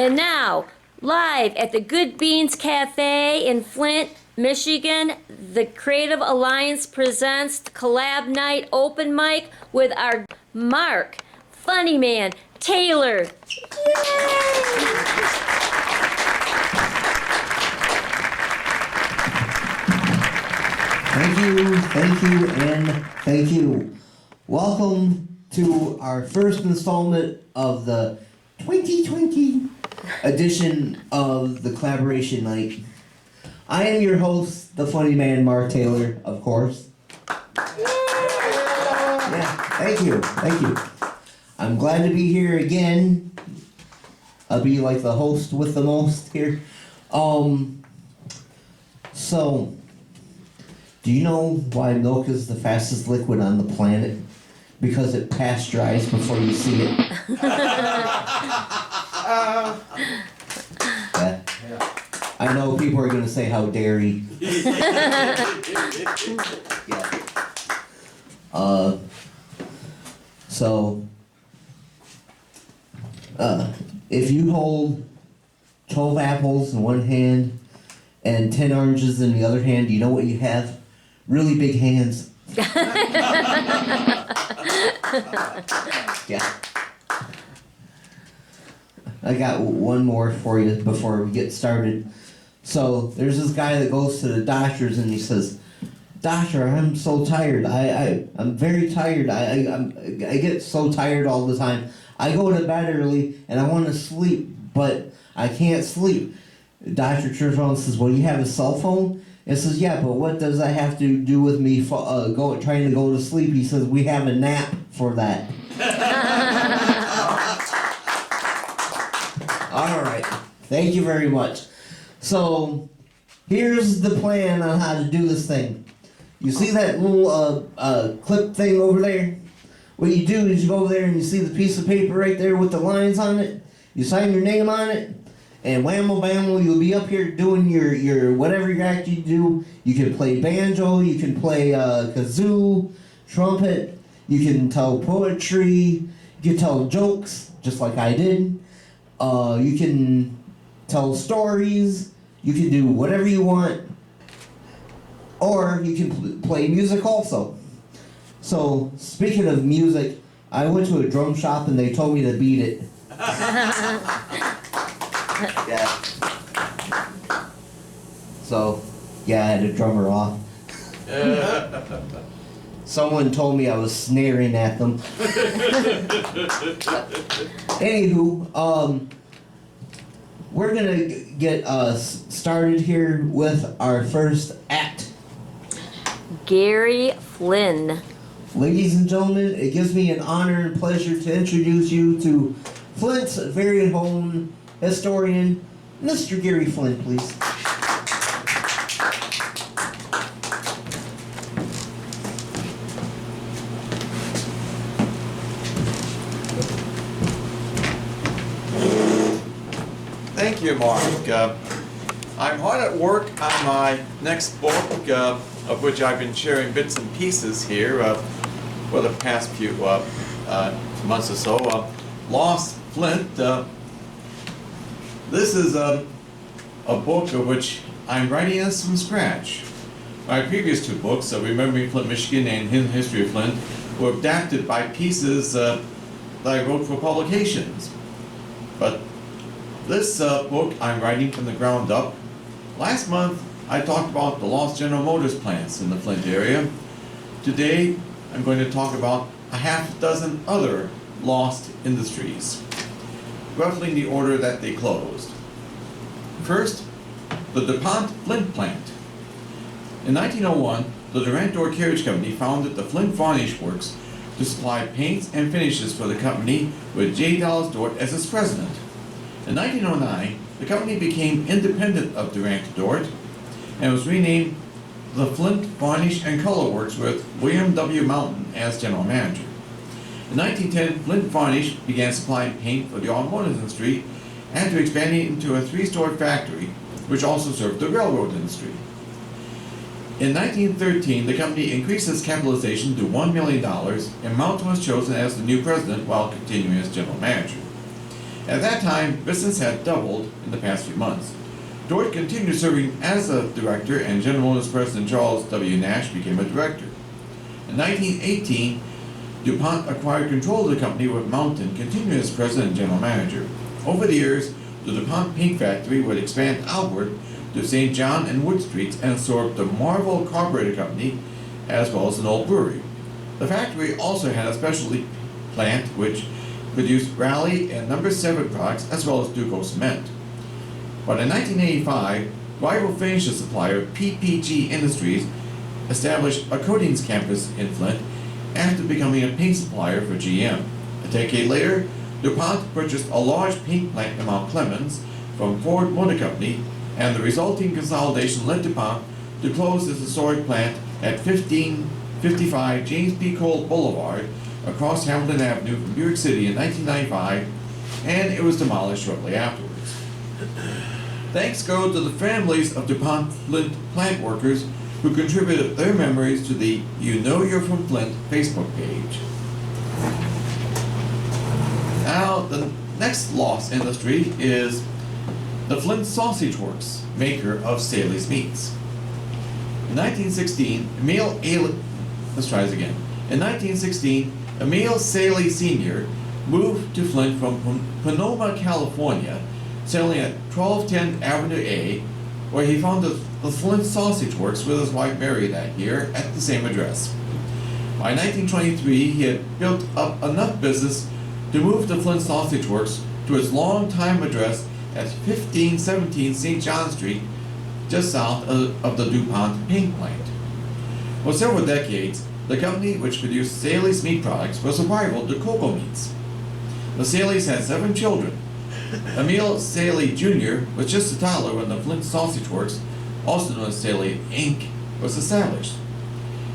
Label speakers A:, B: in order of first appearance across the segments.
A: And now, live at the Good Beans Cafe in Flint, Michigan, the Creative Alliance presents the Collab Nite open mic with our Mark, Funnyman, Taylor.
B: Thank you, and thank you. Welcome to our first installment of the 2020 edition of the Collaboration Night. I am your host, the funny man, Mark Taylor, of course. Yeah, thank you. I'm glad to be here again. I'll be like the host with the most here. So, do you know why milk is the fastest liquid on the planet? Because it pasteurized before you see it. Yeah. I know people are going to say how dairy. Yeah. So, if you hold 12 apples in one hand and 10 oranges in the other hand, do you know what you have? Really big hands. Yeah. I got one more for you before we get started. So there's this guy that goes to the doctors and he says, "Doctor, I'm so tired. I'm very tired. I get so tired all the time. I go to bed early and I want to sleep, but I can't sleep." Doctor turns around and says, "Well, you have a cell phone?" And says, "Yeah, but what does that have to do with me trying to go to sleep?" He says, "We have a nap for that." All right. Thank you very much. So, here's the plan on how to do this thing. You see that little clip thing over there? What you do is you go over there and you see the piece of paper right there with the lines on it. You sign your name on it. And whammo bammo, you'll be up here doing your whatever you actually do. You can play banjo, you can play kazoo, trumpet, you can tell poetry, you can tell jokes, just like I did. You can tell stories, you can do whatever you want. Or you can play music also. So, speaking of music, I went to a drum shop and they told me to beat it. Yeah. So, yeah, I had a drummer off. Someone told me I was snaring at them. Anywho, we're gonna get started here with our first act.
A: Gary Flinn.
B: Ladies and gentlemen, it gives me an honor and pleasure to introduce you to Flint's very own historian, Mr. Gary Flint, please.
C: Thank you, Mark. I'm hard at work on my next book, of which I've been sharing bits and pieces here for the past few months or so. Lost Flint. This is a book of which I'm writing this from scratch. My previous two books, Remembering Flint, Michigan and Hidden History of Flint, were adapted by pieces that I wrote for publications. But this book I'm writing from the ground up. Last month I talked about the lost General Motors plants in the Flint area. Today I'm going to talk about a half dozen other lost industries, roughly in the order that they closed. First, the DuPont Flint plant. In 1901, the Durant Door Carriage Company founded the Flint Varnish Works to supply paints and finishes for the company, with J. Dallas Dort as its president. In 1909, the company became independent of Durant Dort and was renamed the Flint Varnish and Color Works, with William W. Mountain as general manager. In 1910, Flint Varnish began supplying paint for the automotive industry after expanding into a 3-story factory, which also served the railroad industry. In 1913, the company increased its capitalization to $1 million, and Mountain was chosen as the new president while continuing as general manager. At that time, business had doubled in the past few months. George continued serving as a director, and General Motors President Charles W. Nash became a director. In 1918, DuPont acquired control of the company, with Mountain continuing as president and general manager. Over the years, the DuPont paint factory would expand outward to St. John and Wood Streets and absorb the Marvel Carburetor Company, as well as an old brewery. The factory also had a specialty plant which produced Raleigh and No. 7 products, as well as Duco cement. But in 1985, rival finishes supplier PPG Industries established a coatings campus in Flint after becoming a paint supplier for GM. A decade later, DuPont purchased a large paint plant in Mount Clemens from Ford Motor Company, and the resulting consolidation led DuPont to close this historic plant at 1555 James P. Cole Boulevard across Hamilton Avenue from New York City in 1995, and it was demolished shortly afterwards. Thanks go to the families of DuPont Flint plant workers who contributed their memories to the You Know You're From Flint Facebook page. Now, the next lost industry is the Flint Sausage Works, maker of Saley's Meats. In 1916, Emil Saley Sr. moved to Flint from Sonoma, California, settling at 1210 Avenue A, where he founded the Flint Sausage Works with his wife Mary that year at the same address. By 1923, he had built up enough business to move the Flint Sausage Works to its long-time address at 1517 St. John Street, just south of the DuPont paint plant. For several decades, the company which produced Saley's meat products was a rival to Cocoa Meats. The Saleys had 7 children. Emil Saley Jr. was just a toddler when the Flint Sausage Works, also known as Saley Inc., was established.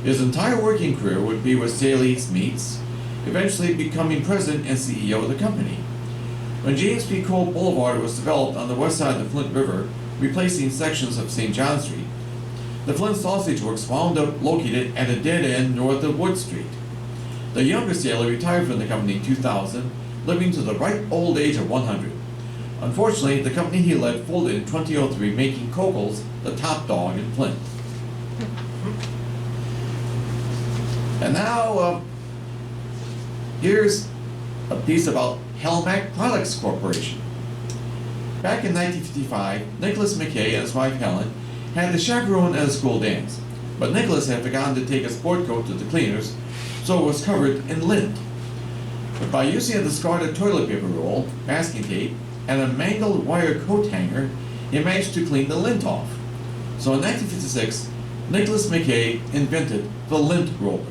C: His entire working career would be with Saley's Meats, eventually becoming president and CEO of the company. When James P. Cole Boulevard was developed on the west side of the Flint River, replacing sections of St. John Street, the Flint Sausage Works wound up located at a dead end north of Wood Street. The younger Saley retired from the company in 2000, living to the ripe old age of 100. Unfortunately, the company he led folded in 2003, making Coco's the top dog in Flint. And now, here's a piece about Helmack Products Corporation. Back in 1955, Nicholas McKay and his wife Helen had the chaperone at a school dance, but Nicholas had forgotten to take a sport coat to the cleaners, so it was covered in lint. But by using a discarded toilet paper roll, masking tape, and a mangled wire coat hanger, he managed to clean the lint off. So in 1956, Nicholas McKay invented the lint roller.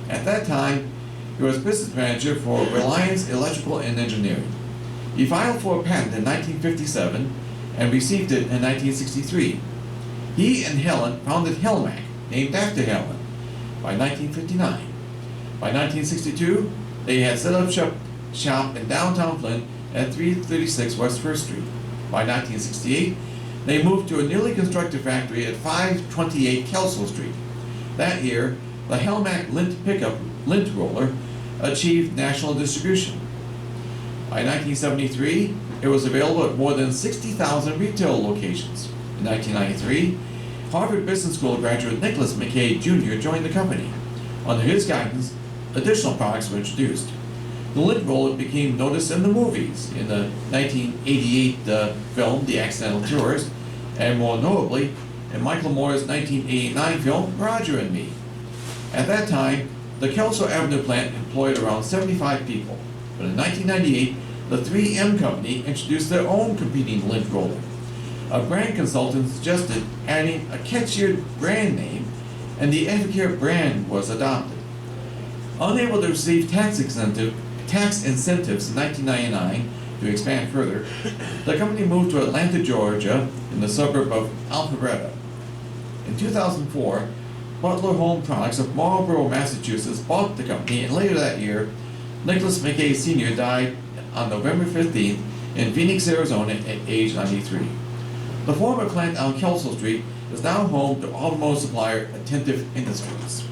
C: At that time, he was business manager for Reliance Electrical and Engineering. He filed for a patent in 1957 and received it in 1963. He and Helen founded Helmack, named after Helen, by 1959. By 1962, they had set up shop in downtown Flint at 336 West First Street. By 1968, they moved to a newly constructed factory at 528 Kelso Street. That year, the Helmack Lint Pickup Lint Roller achieved national distribution. By 1973, it was available at more than 60,000 retail locations. In 1993, Harvard Business School graduate Nicholas McKay Jr. joined the company. Under his guidance, additional products were introduced. The lint roller became noticed in the movies, in the 1988 film The Accidental Tourist, and more notably, in Michael Moore's 1989 film Roger and Me. At that time, the Kelso Avenue plant employed around 75 people, but in 1998, the 3M company introduced their own competing lint roller. A brand consultant suggested adding a catchier brand name, and the Evercare brand was adopted. Unable to receive tax incentives in 1999 to expand further, the company moved to Atlanta, Georgia, in the suburb of Alpharetta. In 2004, Butler Home Products of Marlborough, Massachusetts bought the company, and later that year, Nicholas McKay Sr. died on November 15th in Phoenix, Arizona at age 93. The former plant on Kelso Street is now home to automotive supplier Attentive Industries.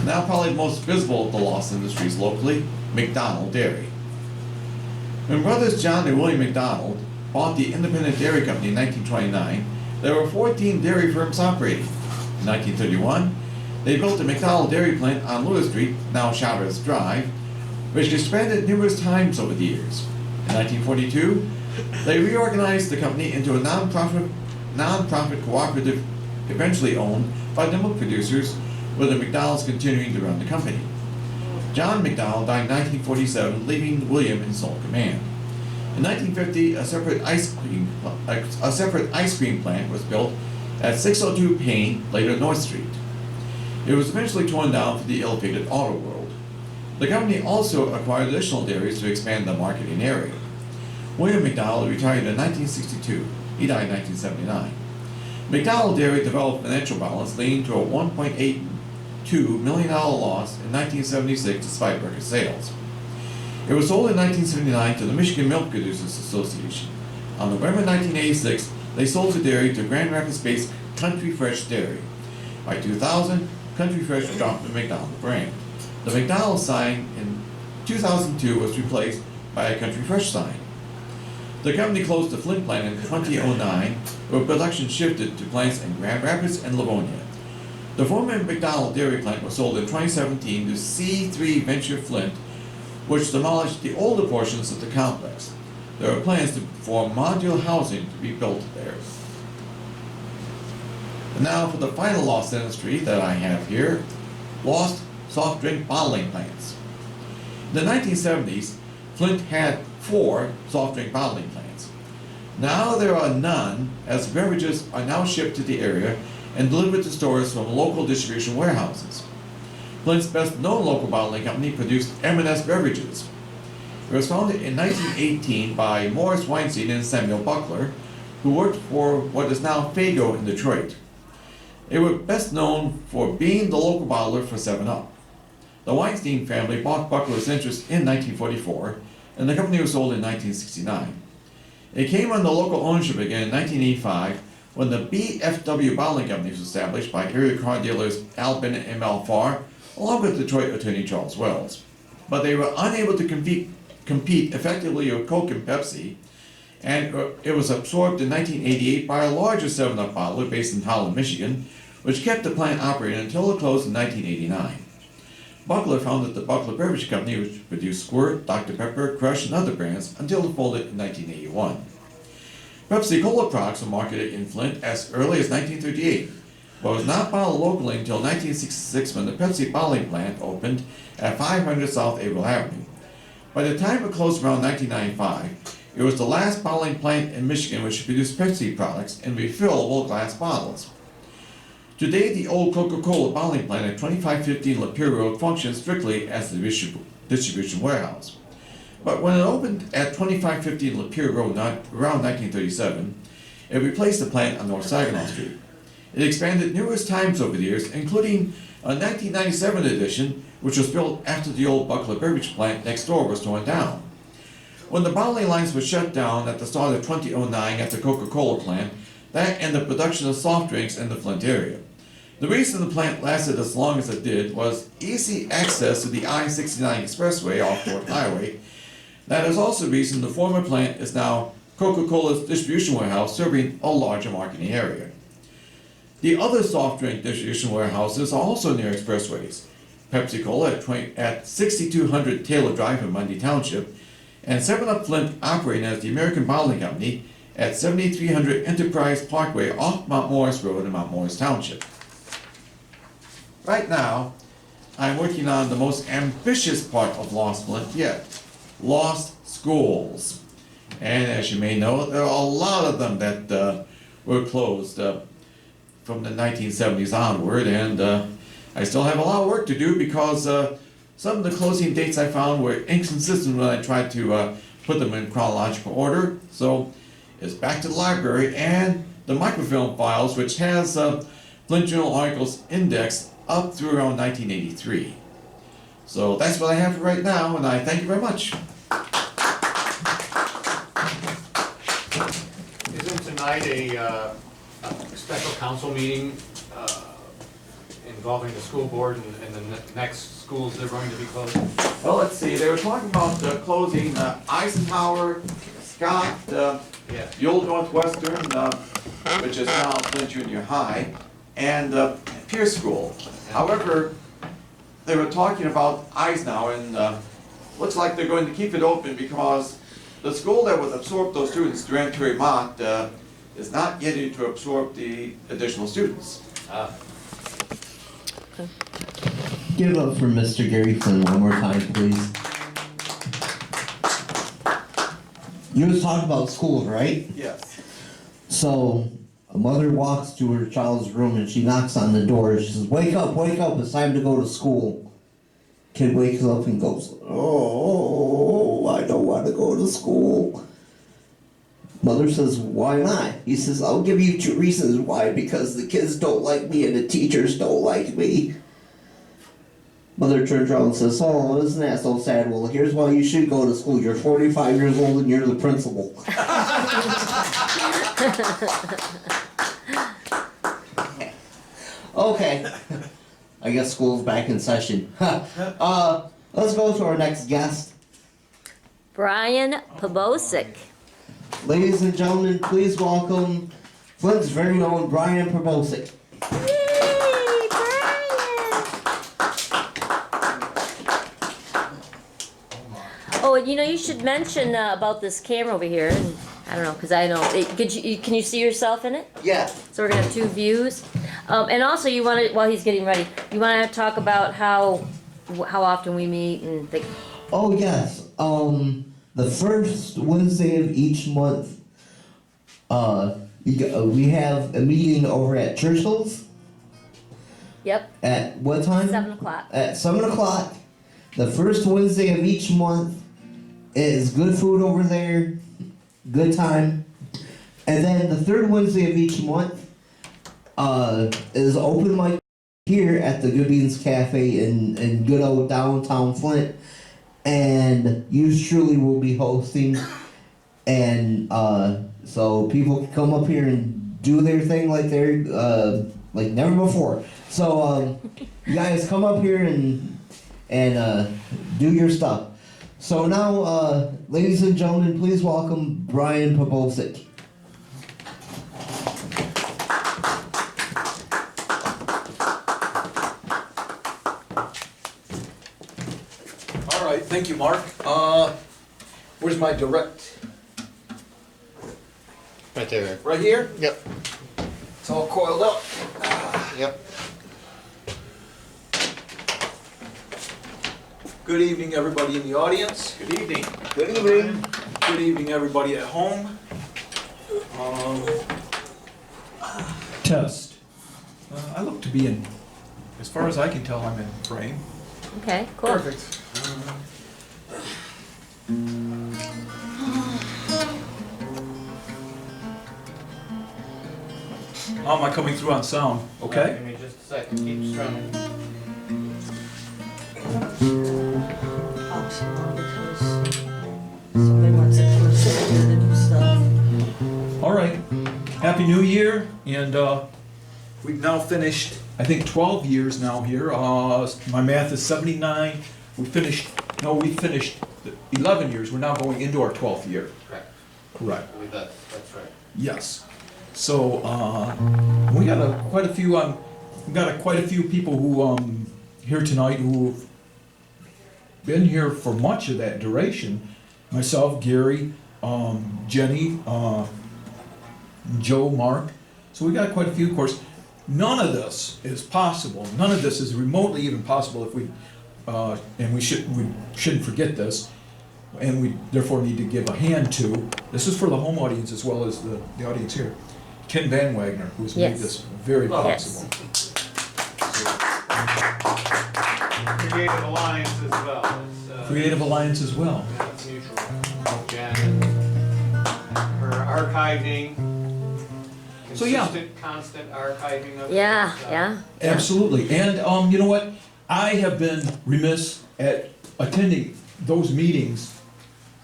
C: Now probably the most visible of the lost industries locally, McDonald Dairy. When brothers John and William McDonald bought the Independent Dairy Company in 1929, there were 14 dairy firms operating. In 1931, they built the McDonald Dairy Plant on Lewis Street, now Chavez Drive, which expanded numerous times over the years. In 1942, they reorganized the company into a non-profit cooperative eventually owned by the milk producers, with the McDonalds continuing to run the company. John McDonald died in 1947, leaving William in sole command. In 1950, a separate ice cream plant was built at 602 Payne, later North Street. It was eventually torn down for the ill-fated auto world. The company also acquired additional dairies to expand the marketing area. William McDonald retired in 1962. He died in 1979. McDonald Dairy developed financial balance, leading to a $1.82 million loss in 1976 despite record sales. It was sold in 1979 to the Michigan Milk Producers Association. On November 1986, they sold the dairy to Grand Rapids-based Country Fresh Dairy. By 2000, Country Fresh dropped the McDonald brand. The McDonald sign in 2002 was replaced by a Country Fresh sign. The company closed the Flint plant in 2009, where production shifted to plants in Grand Rapids and Livonia. The former McDonald dairy plant was sold in 2017 to C3 Venture Flint, which demolished the older portions of the complex. There are plans for modular housing to be built there. And now for the final lost industry that I have here, lost soft drink bottling plants. In the 1970s, Flint had 4 soft drink bottling plants. Now there are none, as beverages are now shipped to the area and delivered to stores from local distribution warehouses. Flint's best known local bottling company produced M&S Beverages. It was founded in 1918 by Morris Weinstein and Samuel Buckler, who worked for what is now Faygo in Detroit. They were best known for being the local bottler for 7-Up. The Weinstein family bought Buckler's interest in 1944, and the company was sold in 1969. It came under local ownership again in 1985 when the BFW Bottling Company was established by area car dealers Al Bennett and Mel Farr, along with Detroit attorney Charles Wells. But they were unable to compete effectively with Coke and Pepsi, and it was absorbed in 1988 by a larger 7-Up bottler based in Holland, Michigan, which kept the plant operating until it closed in 1989. Buckler founded the Buckler Beverage Company, which produced Squirt, Dr. Pepper, Crush, and other brands until it folded in 1981. Pepsi Cola products were marketed in Flint as early as 1938, but was not bottled locally until 1966 when the Pepsi bottling plant opened at 500 South Averill Avenue. By the time it closed around 1995, it was the last bottling plant in Michigan which produced Pepsi products in refillable glass bottles. Today, the old Coca-Cola bottling plant at 2515 Lapeer Road functions strictly as a distribution warehouse. But when it opened at 2515 Lapeer Road around 1937, it replaced the plant on North Saginaw Street. It expanded numerous times over the years, including a 1997 edition, which was built after the old Buckler Beverage plant next door was torn down. When the bottling lines were shut down at the start of 2009 at the Coca-Cola plant, that ended production of soft drinks in the Flint area. The reason the plant lasted as long as it did was easy access to the I-69 Expressway off Fort Highway. That is also the reason the former plant is now Coca-Cola's distribution warehouse, serving a larger marketing area. The other soft drink distribution warehouses are also near expressways. Pepsi Cola at 6200 Taylor Drive in Mundy Township, and 7-Up Flint operating as the American Bottling Company at 7300 Enterprise Parkway off Mount Morris Road in Mount Morris Township. Right now, I'm working on the most ambitious part of Lost Flint yet, lost schools. And as you may know, there are a lot of them that were closed from the 1970s onward, and I still have a lot of work to do because some of the closing dates I found were inconsistent when I tried to put them in chronological order. So it's back to the library and the microfilm files, which has Flint Journal articles indexed up through around 1983. So that's what I have for right now, and I thank you very much.
D: Isn't tonight a special council meeting in involving the school board and the next schools that are going to be closed?
C: Well, let's see, they were talking about closing Eisenhower, Scott,
D: Yeah.
C: the old Northwestern, which is now Flint Junior High, and Pierce School. However, they were talking about Eisenhower, and looks like they're going to keep it open because the school that would absorb those students during Terry Mott is not getting to absorb the additional students.
B: Give it up for Mr. Gary Flynn one more time, please. You was talking about schools, right?
C: Yes.
B: So, a mother walks to her child's room and she knocks on the door. She says, wake up, it's time to go to school. Kid wakes up and goes, oh, I don't want to go to school. Mother says, why not? He says, I'll give you 2 reasons why. Because the kids don't like me and the teachers don't like me. Mother turns around and says, oh, isn't that so sad? Well, here's why you should go to school. You're 45 years old and you're the principal. Okay. I guess school's back in session. Let's go to our next guest.
A: Brian Pobocik.
B: Ladies and gentlemen, please welcome Flint's very own Brian Pobocik.
A: Yay, Brian! Oh, and you should mention about this camera over here. And I don't know, because I know. Can you see yourself in it?
B: Yeah.
A: So we're gonna have 2 views. And also, you want to, while he's getting ready, you want to talk about how often we meet and the.
B: Oh yes. The first Wednesday of each month, we have a meeting over at Churchill's.
A: Yep.
B: At what time?
A: 7 o'clock.
B: At 7 o'clock. The first Wednesday of each month is good food over there, good time. And then the third Wednesday of each month is open mic here at the Good Beans Cafe in good old downtown Flint. And yours truly will be hosting. And so people can come up here and do their thing like they're like never before. So you guys come up here and do your stuff. So now, ladies and gentlemen, please welcome Brian Pobocik.
E: All right, thank you, Mark. Where's my direct?
F: Right there.
E: Right here?
F: Yep.
E: It's all coiled up.
F: Yep.
E: Good evening, everybody in the audience.
C: Good evening.
B: Good evening.
E: Good evening, everybody at home. Test. I look to be in, as far as I can tell, I'm in frame.
A: Okay, cool.
E: Perfect. How am I coming through on sound? Okay?
D: Give me just a second, keep strumming.
A: Somebody wants to do stuff.
E: All right. Happy New Year, and we've now finished, I think, 12 years now here. My math is 79. We finished 11 years. We're now going into our 12th year.
D: Correct.
E: Correct.
D: I believe that's right.
E: Yes. So we got quite a few people who here tonight who've been here for much of that duration. Myself, Gary, Jennie, Joe, Mark. So we got quite a few. Of course, none of this is possible. None of this is remotely even possible if we and we shouldn't forget this. And we therefore need to give a hand to. This is for the home audience as well as the audience here. Ken Van Wagner, who's made
A: Yes.
E: this very
A: Yes.
E: possible.
D: Creative Alliance as well. It's,
E: Creative Alliance as well.
D: It's mutual. Jen, her archiving.
E: So, yeah.
D: Constant archiving of
A: Yeah,
D: stuff.
A: yeah.
E: Absolutely. And you know what? I have been remiss at attending those meetings,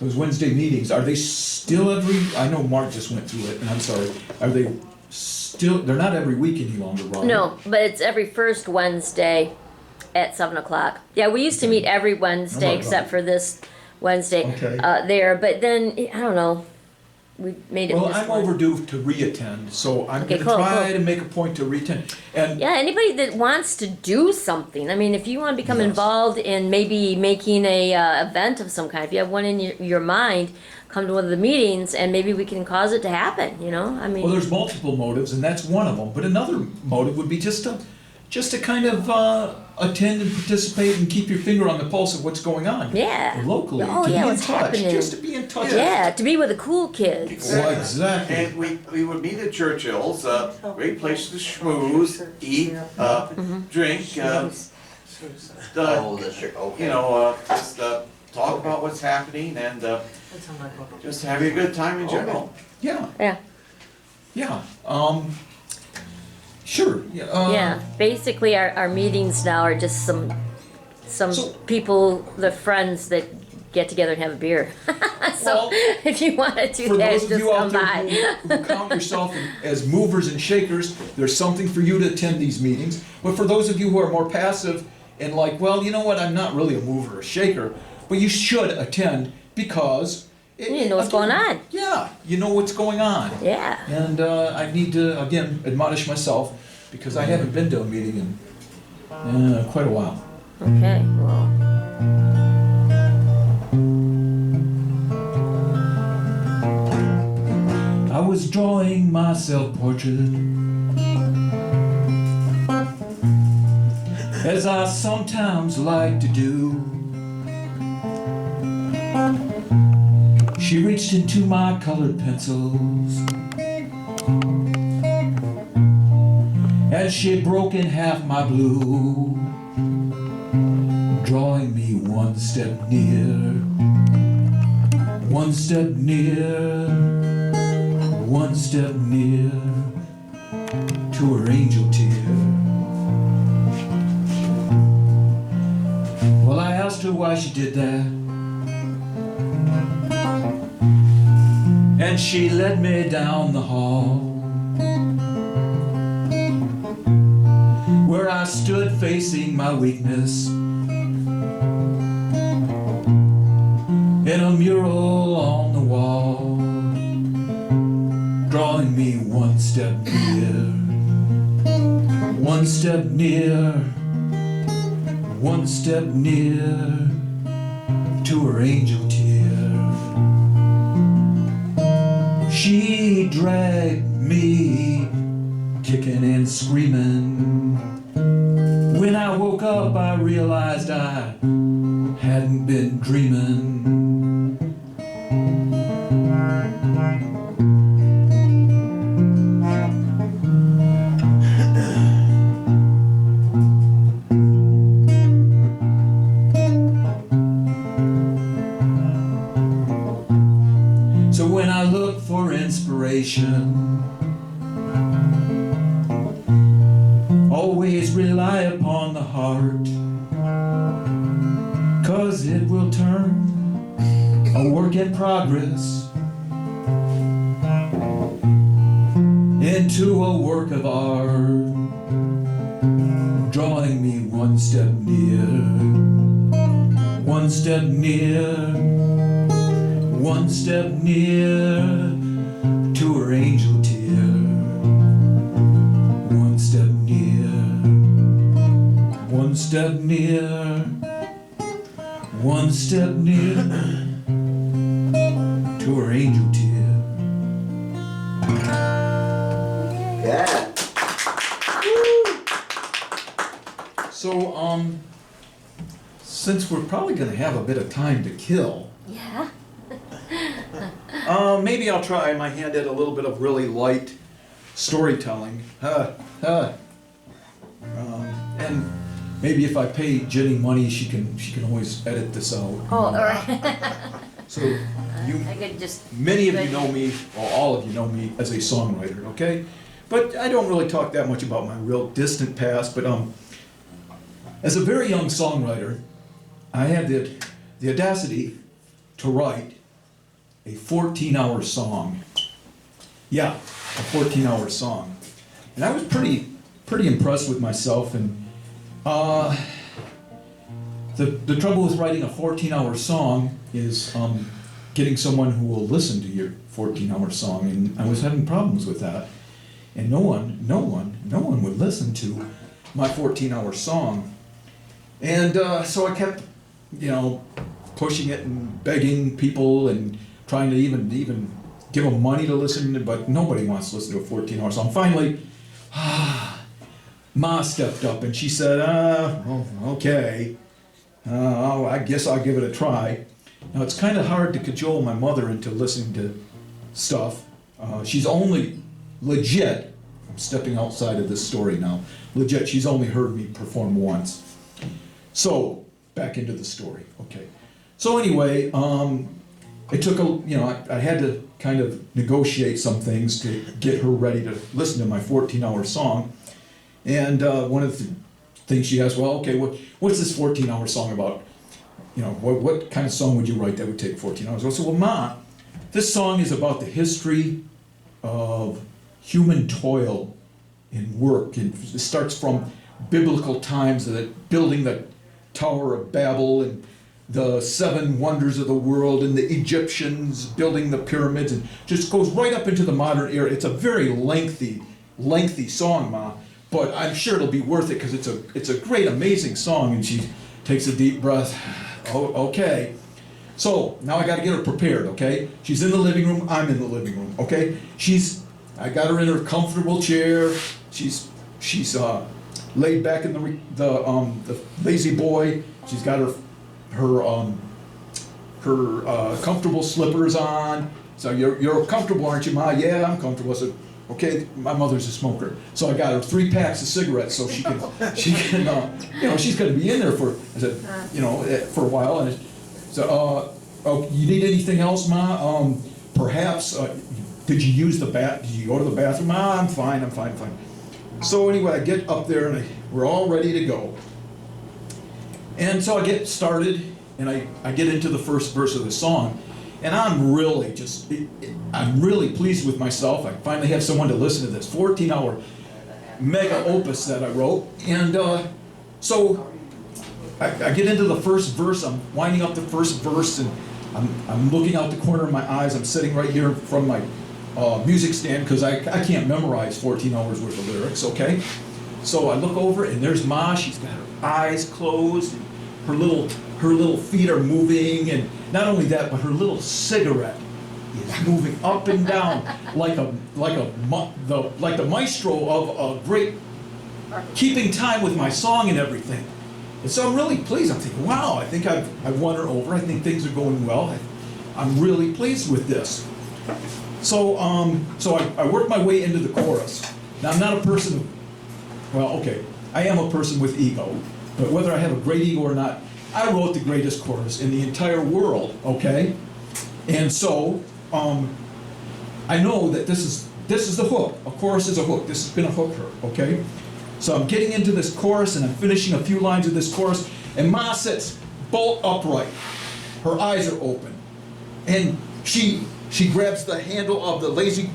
E: those Wednesday meetings. Are they still I know Mark just went through it, and I'm sorry. Are they still, they're not every week any longer, Robin.
A: No, but it's every first Wednesday at 7 o'clock. Yeah, we used to meet every Wednesday
E: Right,
A: except
E: right.
A: for this Wednesday
E: Okay.
A: there. But then, I don't know, we made it
E: Well,
A: this
E: I'm
A: one.
E: overdue to re-attend, so I'm
A: Okay,
E: gonna
A: cool,
E: try
A: cool.
E: to make a point to re-attend. And
A: Yeah, anybody that wants to do something. I mean, if you want to become
E: Yes.
A: involved in maybe making a event of some kind, if you have one in your mind, come to one of the meetings and maybe we can cause it to happen, you know? I mean,
E: well, there's multiple motives, and that's one of them. But another motive would be just to kind of attend and participate and keep your finger on the pulse of what's going on
A: Yeah.
E: locally.
A: Oh,
E: to
A: yeah,
E: be in
A: what's
E: touch,
A: happening.
E: just to be in touch.
A: yeah, to be with the cool kids.
E: Well, exactly.
C: And we would meet at Churchill's, great place to schmooze, eat, drink,
F: Oh, that's your, okay.
C: just talk about what's happening and just have a good time in general.
E: Yeah,
A: Yeah.
E: yeah. Sure. Yeah.
A: Yeah, basically our meetings now are just some
E: So-
A: people, the friends that get together and have a beer. So
E: Well,
A: if you want to do
E: For
A: that,
E: those of
A: just
E: you
A: come
E: out there
A: by.
E: who count yourself as movers and shakers, there's something for you to attend these meetings. But for those of you who are more passive and like, well, you know what, I'm not really a mover or shaker, but you should attend because
A: You know what's going on.
E: Yeah, you know what's going on.
A: Yeah.
E: And I need to again admonish myself because I haven't been to a meeting in quite a while.
A: Okay, well.
E: I was drawing my self-portrait as I sometimes like to do. She reached into my colored pencils and she'd broken half my blue, drawing me one step near, one step near, one step near to her angel tear. Well, I asked her why she did that, and she led me down the hall, where I stood facing my weakness in a mural on the wall, drawing me one step near, one step near, one step near to her angel tear. She dragged me kicking and screaming. When I woke up, I realized I hadn't been dreaming. So when I look for inspiration, always rely upon the heart, 'cause it will turn a work in progress into a work of art, drawing me one step near, one step near, one step near to her angel tear. One step near, one step near, one step near to her angel tear.
B: Yeah.
E: So, since we're probably gonna have a bit of time to kill,
A: Yeah.
E: maybe I'll try my hand at a little bit of really light storytelling. And maybe if I pay Jennie money, she can always edit this out.
A: Oh, all right.
E: So you,
A: I could just.
E: many of you know me, or all of you know me as a songwriter, okay? But I don't really talk that much about my real distant past. But as a very young songwriter, I had the audacity to write a 14-hour song. Yeah, 14-hour song. And I was pretty impressed with myself. And the trouble with writing a 14-hour song is getting someone who will listen to your 14-hour song. And I was having problems with that. And no one would listen to my 14-hour song. And so I kept, pushing it and begging people and trying to even give them money to listen to, but nobody wants to listen to a 14-hour song. Finally, Ma stepped up and she said, okay, I guess I'll give it a try. Now, it's kind of hard to cajole my mother into listening to stuff. She's only legit, I'm stepping outside of this story now, legit, she's only heard me perform once. So, back into the story, okay. So anyway, it took I had to kind of negotiate some things to get her ready to listen to my 14-hour song. And one of the things she asked, well, okay, what's this 14-hour song about? What kind of song would you write that would take 14 hours? I said, well, Ma, this song is about the history of human toil and work. And it starts from biblical times, building the Tower of Babel and the 7 wonders of the world and the Egyptians building the pyramids, and just goes right up into the modern era. It's a very lengthy song, Ma, but I'm sure it'll be worth it because it's a great, amazing song. And she takes a deep breath. Oh, okay. So now I got to get her prepared. Okay, she's in the living room. I'm in the living room. Okay, I got her in her comfortable chair. She's laid back in the lazy boy. She's got her comfortable slippers on. So you're comfortable, aren't you, Ma? Yeah, I'm comfortable. I said, okay, my mother's a smoker, so I got her 3 packs of cigarettes so she can she's going to be in there for, I said, for a while. And so, oh, you need anything else, Ma? Perhaps did you use the bath? Did you go to the bathroom? Ma, I'm fine. So anyway, I get up there and we're all ready to go. And so I get started, and I get into the first verse of the song, and I'm really pleased with myself. I finally have someone to listen to this 14-hour mega opus that I wrote. And so I get into the first verse. I'm winding up the first verse, and I'm looking out the corner of my eyes. I'm sitting right here from my music stand because I can't memorize 14 hours worth of lyrics, okay? So I look over, and there's Ma. She's got her eyes closed, and her little feet are moving, and not only that, but her little cigarette is moving up and down like the maestro of a great, keeping time with my song and everything. And so I'm really pleased. I'm thinking, wow, I think I've won her over. I think things are going well. I'm really pleased with this. So I work my way into the chorus. Now, I'm not a person I am a person with ego, but whether I have a great ego or not, I wrote the greatest chorus in the entire world, okay? And so, I know that this is the hook. A chorus is a hook. This is gonna hook her, okay? So I'm getting into this chorus, and I'm finishing a few lines of this chorus, and Ma sits bolt upright. Her eyes are open. And she grabs the handle of the lazy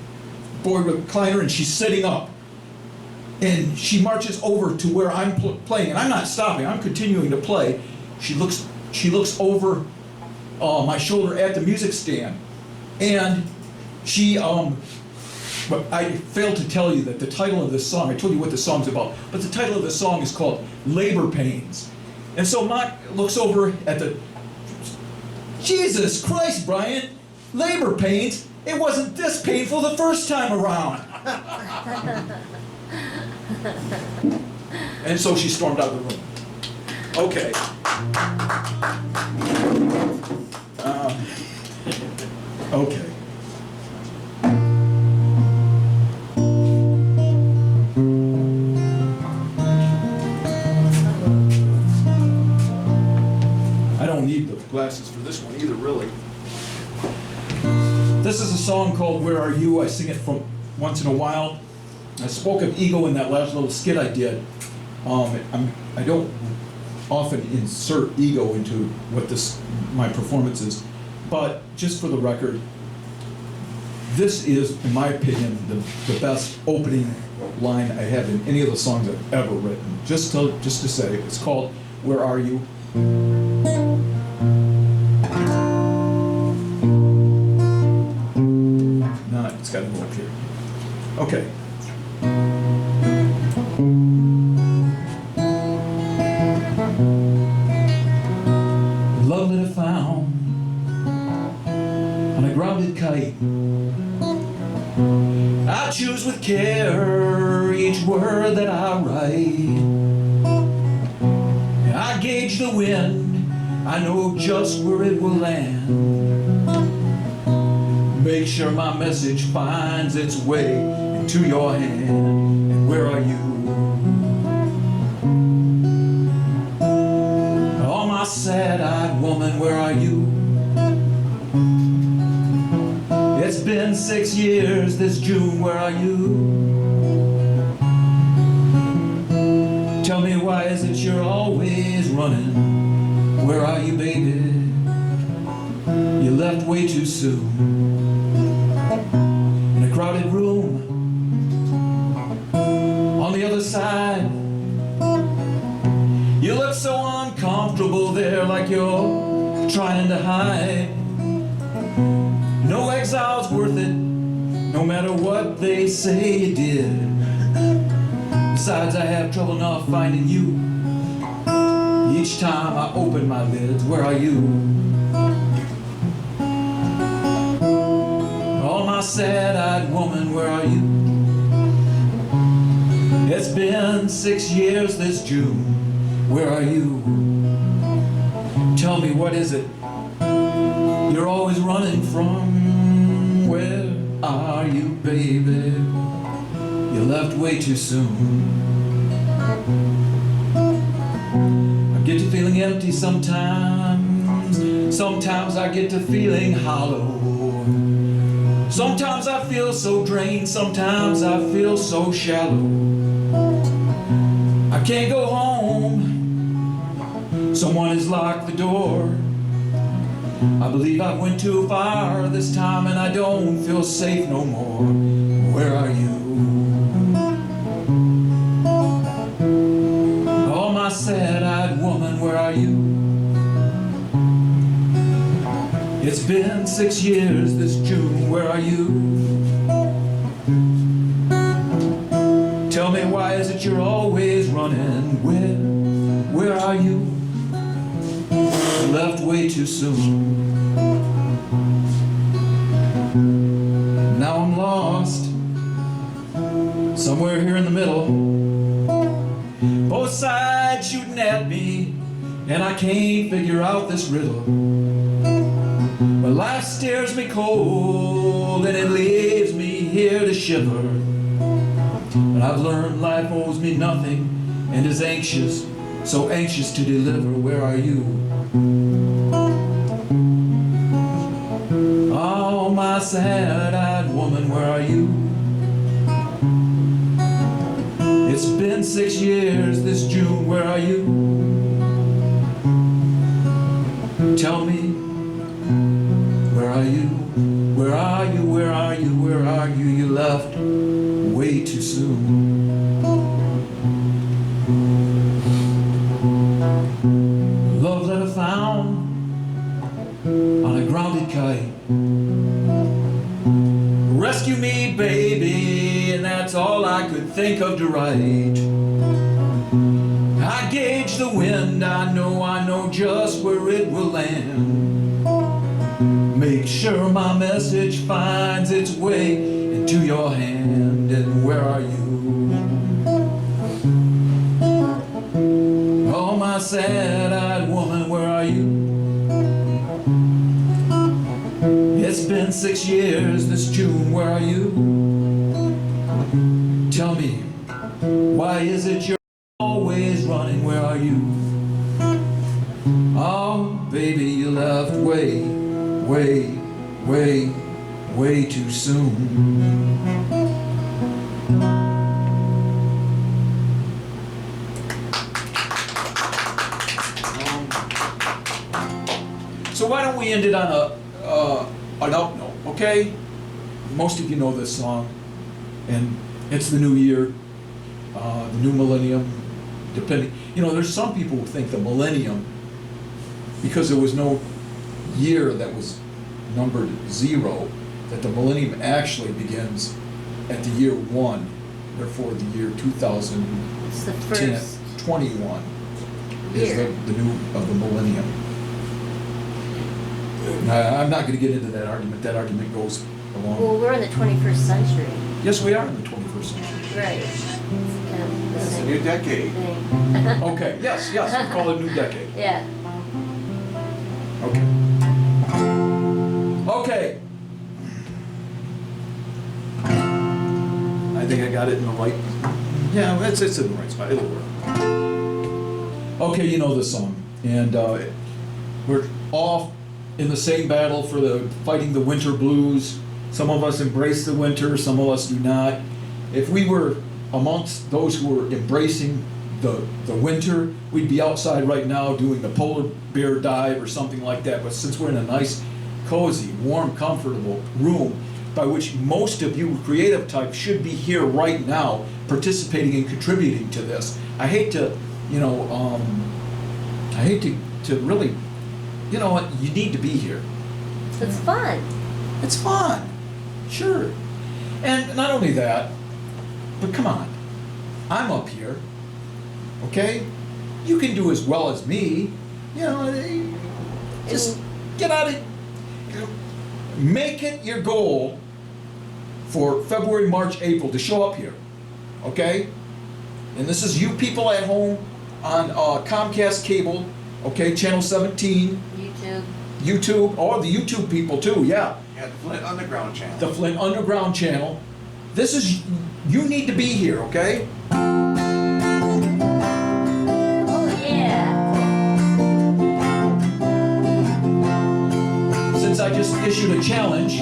E: boy recliner, and she's sitting up. And she marches over to where I'm playing, and I'm not stopping. I'm continuing to play. She looks over my shoulder at the music stand, and but I failed to tell you that the title of this song, I told you what the song's about, but the title of the song is called Labor Pains. And so Ma looks over at Jesus Christ, Brian, labor pains? It wasn't this painful the first time around. And so she stormed out of the room. Okay. Okay. I don't need the glasses for this one either, really. This is a song called Where Are You? I sing it from once in a while. I spoke of ego in that last little skit I did. I don't often insert ego into what my performance is, but just for the record, this is, in my opinion, the best opening line I have in any of the songs I've ever written. Just to say, it's called "Where Are You?" No, it's got to go up here. Okay. Love that I found on a grounded kite. I choose with care each word that I write. I gauge the wind, I know just where it will land. Make sure my message finds its way into your hand. And where are you? Oh, my sad-eyed woman, where are you? It's been 6 years this June, where are you? Tell me, why is it you're always running? Where are you, baby? You left way too soon. In a crowded room on the other side, you look so uncomfortable there, like you're trying to hide. No exile's worth it, no matter what they say you did. Besides, I have trouble enough finding you each time I open my lids. Where are you? Oh, my sad-eyed woman, where are you? It's been 6 years this June. Where are you? Tell me, what is it you're always running from? Where are you, baby? You left way too soon. I get to feeling empty sometimes. Sometimes I get to feeling hollow. Sometimes I feel so drained. Sometimes I feel so shallow. I can't go home. Someone has locked the door. I believe I went too far this time, and I don't feel safe no more. Where are you? Oh, my sad-eyed woman, where are you? It's been 6 years this June. Where are you? Tell me, why is it you're always running? Where are you? You left way too soon. Now I'm lost somewhere here in the middle. Both sides shooting at me, and I can't figure out this riddle. But life stares me cold, and it leaves me here to shiver. But I've learned life owes me nothing, and is anxious, so anxious to deliver. Where are you? Oh, my sad-eyed woman, where are you? It's been 6 years this June. Where are you? Tell me, where are you? Where are you? Where are you? Where are you? You left way too soon. Love that I found on a grounded kite. Rescue me, baby, and that's all I could think of to write. I gauge the wind, I know just where it will land. Make sure my message finds its way into your hand. And where are you? Oh, my sad-eyed woman, where are you? It's been 6 years this June. Where are you? Tell me, why is it you're always running? Where are you? Oh, baby, you left way too soon. So why don't we end it on an up note, okay? most of you know this song, and it's the new year, the new millennium, depending, there's some people who think the millennium, because there was no year that was numbered 0, that the millennium actually begins at the year 1, therefore the year
A: It's the first
E: 21 is
A: year.
E: the new of the millennium. I'm not going to get into that argument. That argument goes along.
A: Well, we're in the 21st century.
E: Yes, we are in the 21st century.
A: Right. It's kind of the
C: It's a
A: same
C: new decade.
A: thing.
E: Okay, yes, we call it a new decade.
A: Yeah.
E: Okay. Okay. I think I got it in the right. Yeah, it's in the right spot. It'll work. Okay, you know this song, and we're all in the same battle for fighting the winter blues. Some of us embrace the winter, some of us do not. If we were amongst those who were embracing the winter, we'd be outside right now doing the polar bear dive or something like that. But since we're in a nice, cozy, warm, comfortable room, by which most of you creative types should be here right now, participating and contributing to this. I hate to, to really, you know what, you need to be here.
A: It's fun.
E: It's fun, sure. And not only that, but come on, I'm up here, okay? You can do as well as me, just get out of, make it your goal for February, March, April to show up here, okay? And this is you people at home on Comcast cable, okay, channel 17, YouTube, or the YouTube people too, yeah.
C: Yeah, the Flint Underground channel.
E: The Flint Underground channel. This is, you need to be here, okay?
A: Oh yeah.
E: Since I just issued a challenge,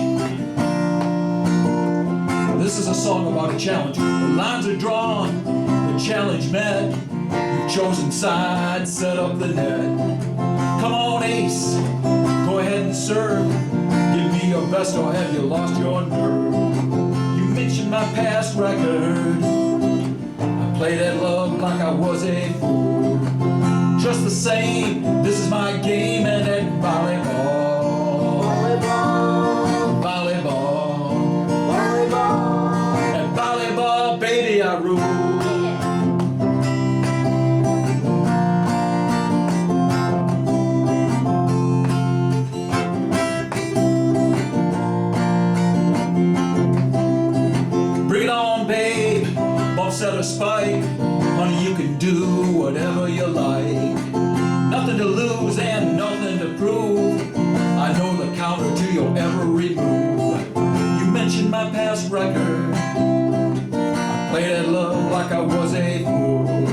E: this is a song about a challenge. The lines are drawn, the challenge met. You've chosen sides, set up the net. Come on, Ace, go ahead and serve. Give me your best, or have you lost your nerve? You mentioned my past record. I played at love like I was a fool. Just the same, this is my game, and at volleyball. At volleyball, baby, I rule. Set a spike, honey, you can do whatever you like. Nothing to lose and nothing to prove. I know the counter to your every move. You mentioned my past record. I played at love like I was a fool.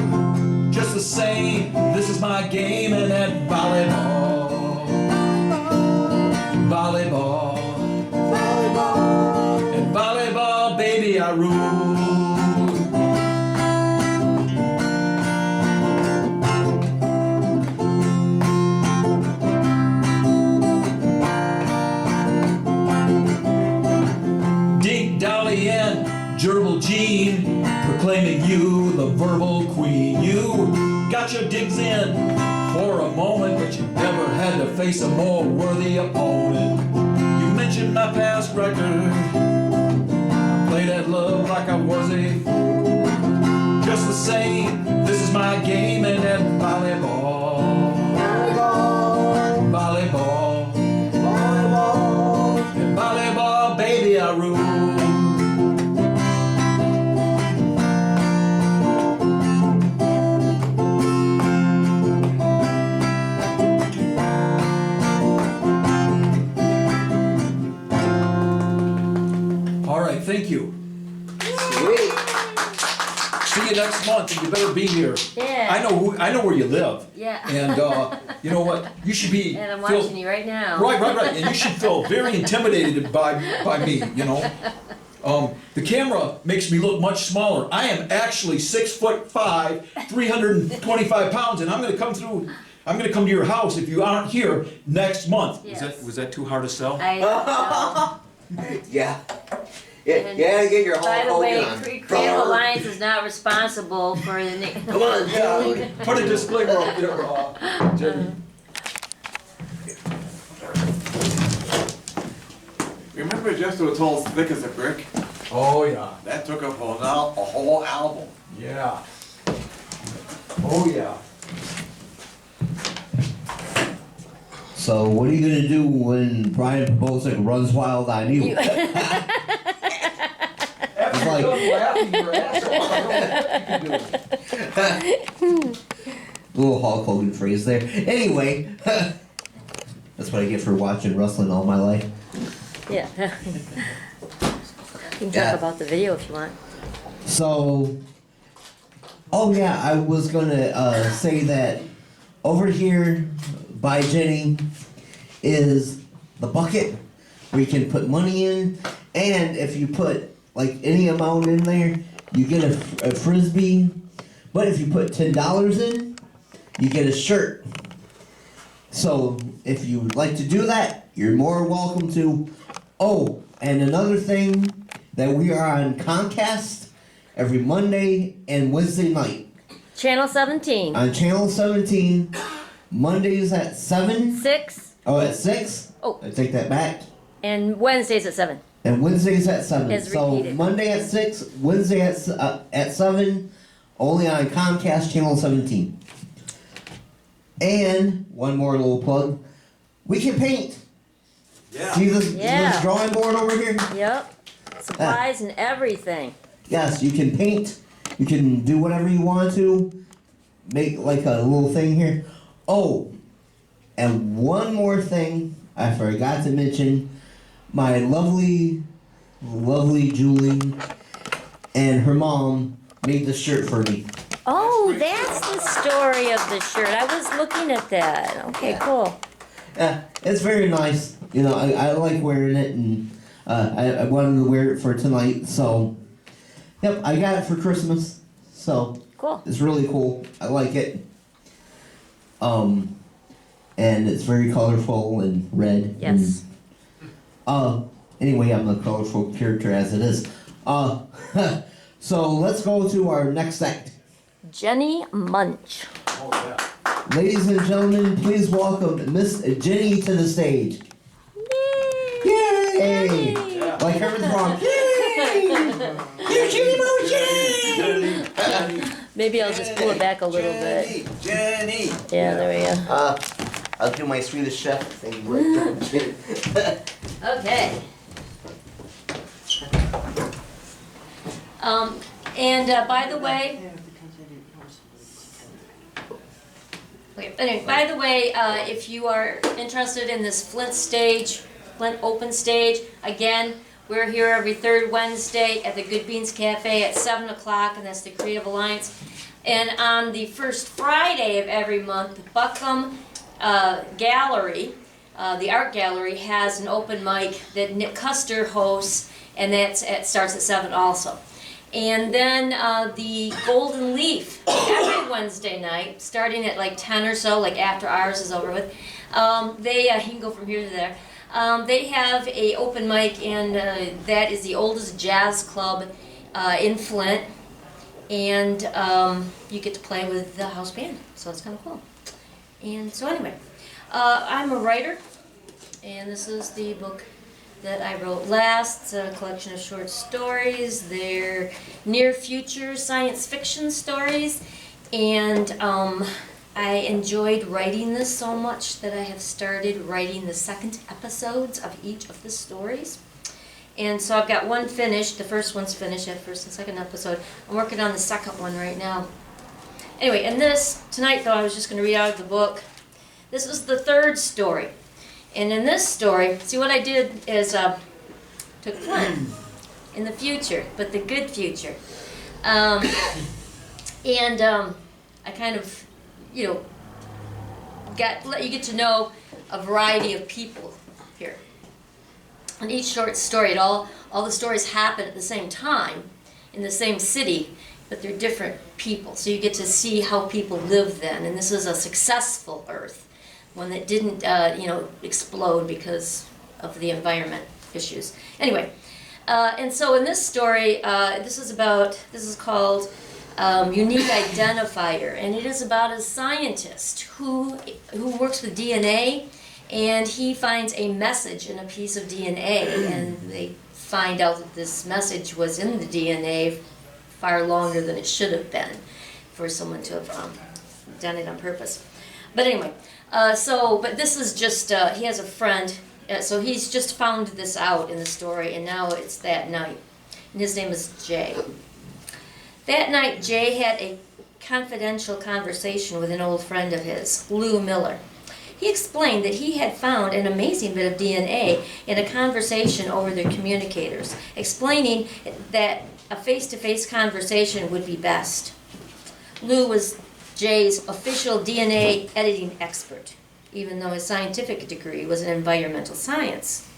E: Just the same, this is my game, and at volleyball. At volleyball, baby, I rule. Gerbil Jean, proclaiming you the verbal queen. You got your digs in for a moment, but you never had to face a more worthy opponent. You mentioned my past record. I played at love like I was a fool. Just the same, this is my game, and at volleyball. At volleyball, baby, I rule. Thank you.
F: Sweet.
E: See you next month, and you better be here.
A: Yeah.
E: I know where you live.
A: Yeah.
E: And you know what? You should be.
A: And I'm watching you right now.
E: Right. And you should feel very intimidated by me. The camera makes me look much smaller. I am actually 6'5", 325 pounds, and I'm going to come to your house if you aren't here next month.
A: Yes.
E: Was that too hard to sell?
A: I know.
B: Yeah. Yeah,
A: And
B: yeah, get your Hulk
A: By the way,
B: Hogan on.
A: Creative Alliance is not responsible for the name.
B: Come on,
E: Yeah, put a disclaimer up there, Jenny.
C: Remember just was all thick as a brick?
E: Oh, yeah,
C: That took up a whole album.
E: yeah. Oh, yeah.
B: So what are you gonna do when Brian Pobocik runs wild on you?
E: After
B: like-
E: you're done laughing your ass off, I don't know what you can do.
B: Little Hulk Hogan phrase there. Anyway, that's what I get for watching wrestling all my life.
A: Yeah. You can
B: Yeah.
A: talk about the video if you want.
B: So, oh yeah, I was gonna say that over here by Jennie is the bucket where you can put money in, and if you put like any amount in there, you get a frisbee. But if you put $10 in, you get a shirt. So if you would like to do that, you're more welcome to. Oh, and another thing, that we are on Comcast every Monday and Wednesday night.
A: Channel 17.
B: On Channel 17, Mondays at 7.
A: 6.
B: Oh, at 6?
A: Oh.
B: I take that back.
A: And Wednesdays at 7.
B: And Wednesdays at 7.
A: As
B: So
A: repeated.
B: Monday at 6, Wednesday at 7, only on Comcast Channel 17. And one more little plug. We can paint.
C: Yeah.
B: See this
A: Yeah.
B: drawing board over here?
A: Yep. Supplies and everything.
B: Yes, you can paint. You can do whatever you want to. Make like a little thing here. Oh, and one more thing I forgot to mention. My lovely Julie and her mom made this shirt for me.
A: Oh, that's the story of the shirt. I was looking at that. Okay, cool.
B: Yeah, it's very nice. You know, I like wearing it, and I wanted to wear it for tonight. So, yep, I got it for Christmas. So
A: Cool.
B: it's really cool. I like it. And it's very colorful and red.
A: Yes.
B: And, anyway, I'm a colorful character as it is. So let's go to our next act.
A: Jennie Moench.
E: Oh, yeah.
B: Ladies and gentlemen, please welcome Miss Jennie to the stage. Yay!
E: Yeah.
B: Like Herman's wrong. Yay! You're Jennie Moench!
A: Maybe I'll just pull it back a little bit.
C: Jennie!
A: Yeah, there we go.
B: I'll do my Swedish chef thing right there.
A: Okay. And by the way, okay, anyway, by the way, if you are interested in this Flint open stage, again, we're here every third Wednesday at the Good Beans Cafe at 7 o'clock, and that's the Creative Alliance. And on the first Friday of every month, the Buckham Gallery, the art gallery, has an open mic that Nick Custer hosts, and starts at 7 also. And then the Golden Leaf, every Wednesday night, starting at like 10 or so, like after ours is over with, you can go from here to there. They have a open mic, and that is the oldest jazz club in Flint. And you get to play with the house band, so it's kind of cool. And so anyway, I'm a writer, and this is the book that I wrote last. It's a collection of short stories. They're near future science fiction stories, and I enjoyed writing this so much that I have started writing the second episodes of each of the stories. And so I've got one finished. The first one's finished, the first and second episode. I'm working on the second one right now. Anyway, and tonight though, I was just going to read out of the book. This was the third story. And in this story, see what I did is took Flint in the future, but the good future. I kind of, let you get to know a variety of people here. In each short story, all the stories happen at the same time, in the same city, but they're different people. So you get to see how people lived then. And this is a successful Earth, one that didn't, explode because of the environment. issues. Anyway, and so in this story, this is called Unique Identifier, and it is about a scientist who works with DNA, and he finds a message in a piece of DNA, and they find out that this message was in the DNA far longer than it should have been for someone to have done it on purpose. But anyway, but this is just, he has a friend, so he's just found this out in the story, and now it's that night. And his name is Jay. That night, Jay had a confidential conversation with an old friend of his, Lou Miller. He explained that he had found an amazing bit of DNA in a conversation over their communicators, explaining that a face-to-face conversation would be best. Lou was Jay's official DNA editing expert, even though his scientific degree was in environmental science.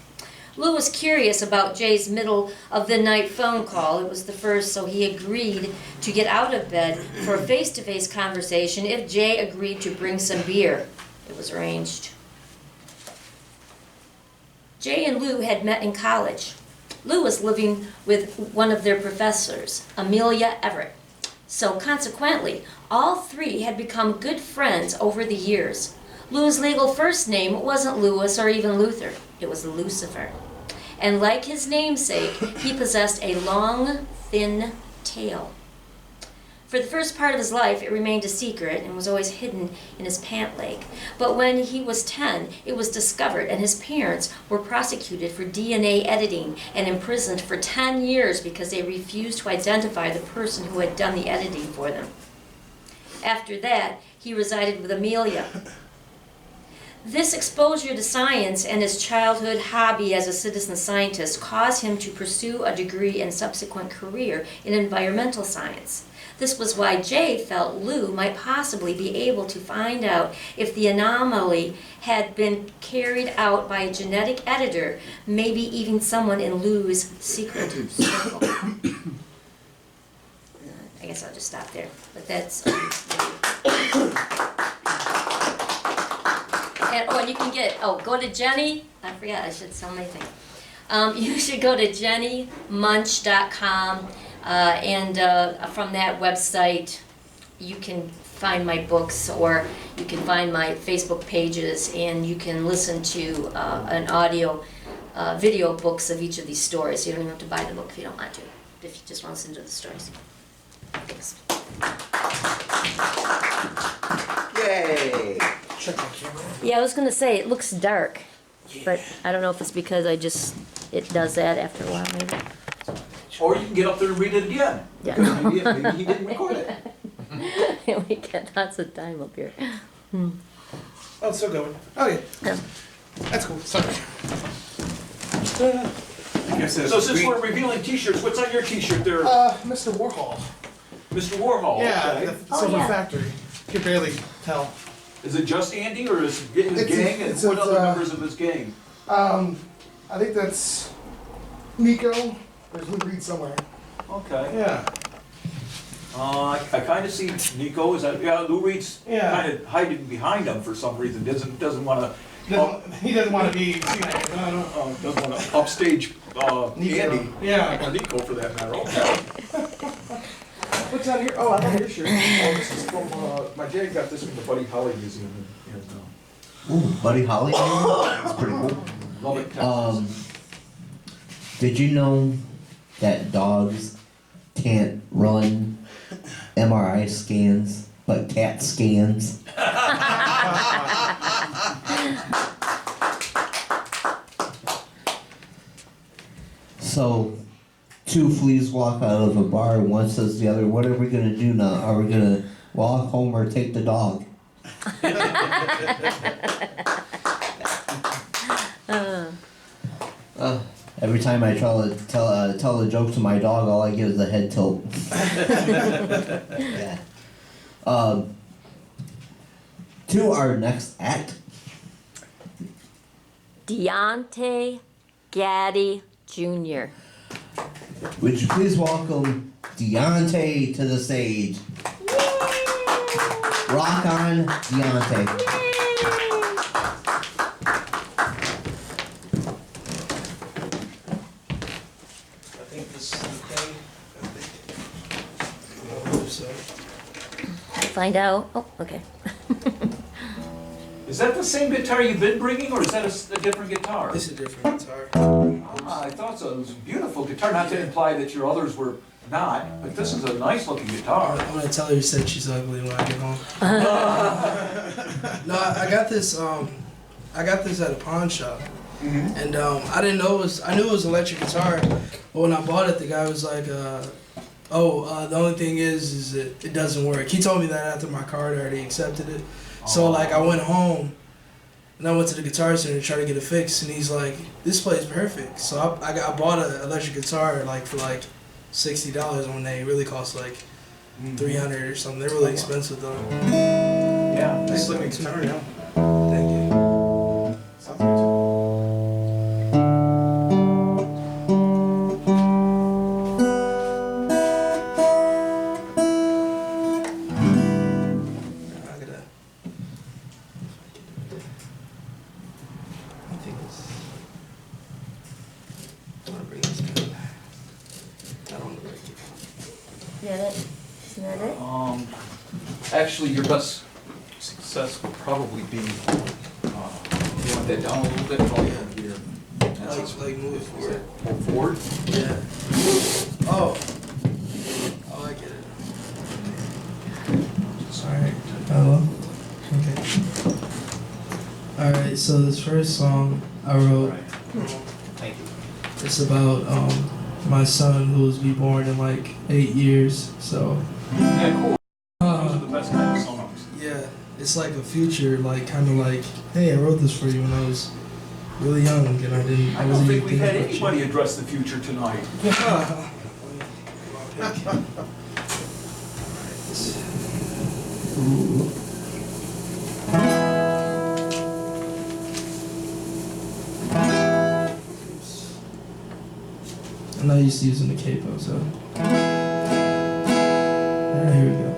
A: Lou was curious about Jay's middle-of-the-night phone call. It was the first, so he agreed to get out of bed for a face-to-face conversation if Jay agreed to bring some beer. It was arranged. Jay and Lou had met in college. Lou was living with one of their professors, Amelia Everett. So consequently, all three had become good friends over the years. Lou's legal first name wasn't Louis or even Luther. It was Lucifer. And like his namesake, he possessed a long, thin tail. For the first part of his life, it remained a secret and was always hidden in his pant leg. But when he was 10, it was discovered, and his parents were prosecuted for DNA editing and imprisoned for 10 years because they refused to identify the person who had done the editing for them. After that, he resided with Amelia. This exposure to science and his childhood hobby as a citizen scientist caused him to pursue a degree and subsequent career in environmental science. This was why Jay felt Lou might possibly be able to find out if the anomaly had been carried out by a genetic editor, maybe even someone in Lou's secret circle. I guess I'll just stop there. But that's... and you can get, go to Jennie. I forgot, I should sell my thing. You should go to JennieMoench.com. And from that website, you can find my books, or you can find my Facebook pages, and you can listen to an audio, video books of each of these stories. You don't even have to buy the book if you don't want to, if you just want to listen to the stories. Thanks.
F: Yay!
G: Check my camera.
A: Yeah, I was going to say, it looks dark, but I don't know if it's because it does that after a while, maybe.
E: Or you can get up there and read it again.
A: Yeah.
E: Because maybe he didn't record it.
A: We get lots of time up here.
G: Oh, it's still going. Oh, yeah.
A: Yeah.
G: That's cool. Sorry.
C: I guess that's
E: So since
C: sweet.
E: we're revealing t-shirts, what's on your t-shirt there?
G: Mr. Warhol.
E: Mr. Warhol?
G: Yeah,
E: okay.
G: the Silver
A: yeah.
G: Factory. You can barely tell.
E: Is it just Andy, or is it his
G: It's-
E: gang? And
G: it's-
E: what
G: it's,
E: other members of his gang?
G: I think that's Nico. There's Lou Reed somewhere.
E: Okay.
G: Yeah.
E: I kind of see Nico. Is that, yeah, Lou Reed's
G: Yeah.
E: kind of hiding behind him for some reason. Doesn't want to.
G: He doesn't want to be. No.
E: Doesn't want to upstage Andy.
G: Yeah.
E: Or Nico for that matter. Okay.
G: What's on here? Oh, I got your shirt.
E: Oh, this is from my dad got this from the Buddy Holly Museum in
B: Ooh, Buddy Holly. That's pretty cool.
E: Lubbock, Texas.
B: Did you know that dogs can't run MRI scans, but CAT scans? So, two fleas walk out of a bar, and one says to the other, "What are we gonna do now? Are we gonna walk home or take the dog?" Every time I try to tell a joke to my dog, all I get is a head tilt. Yeah. To our next act.
A: Deonta Gaddy Jr.
B: Would you please welcome Deonta to the stage? Rock on, Deonta.
A: find out. Oh, okay.
H: Is that the same guitar you've been bringing, or is that a different guitar?
I: It's a different guitar.
H: I thought so. It was a beautiful guitar, not to imply that your others were not, but this is a nice looking guitar.
I: I'm gonna tell her you said she's ugly when I get home. No, I got this. I got this at a pawn shop, and I didn't know it was. I knew it was an electric guitar, but when I bought it, the guy was like, the only thing is it doesn't work. He told me that after my card already accepted it. So like I went home and I went to the guitar center to try to get it fixed, and he's like, "This plays perfect." So I bought an electric guitar like for like $60 when they really cost like $300 or something. They're really expensive though.
H: Yeah, nice looking guitar, yeah.
I: Thank you.
H: Actually, your best success would probably be, you want that down a little bit, probably from here. That's
I: Like move it forward.
H: Pull forward?
I: Yeah. Oh. Oh, I get it. Alright. Hello? Okay. Alright, so this first song I wrote,
H: Thank you.
I: it's about my son who was be born in like 8 years, so.
H: Yeah, cool. Those are the best kind of songs.
I: Yeah, it's like a future, like kind of like, hey, I wrote this for you when I was really young and I
H: I don't
I: wasn't
H: think
I: even
H: we've had
I: thinking
H: anybody address the future tonight.
I: about you. I'm not used to using the capo, so. Alright, here we go.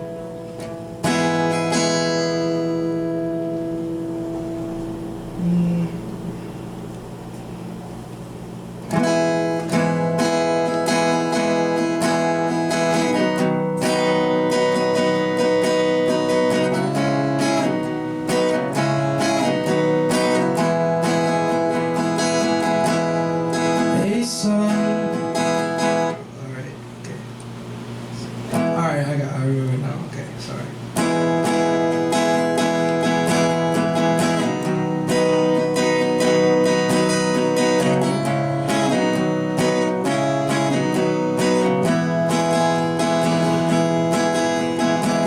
I: Hey son. Alright, okay. Alright, I remember now. Okay, sorry.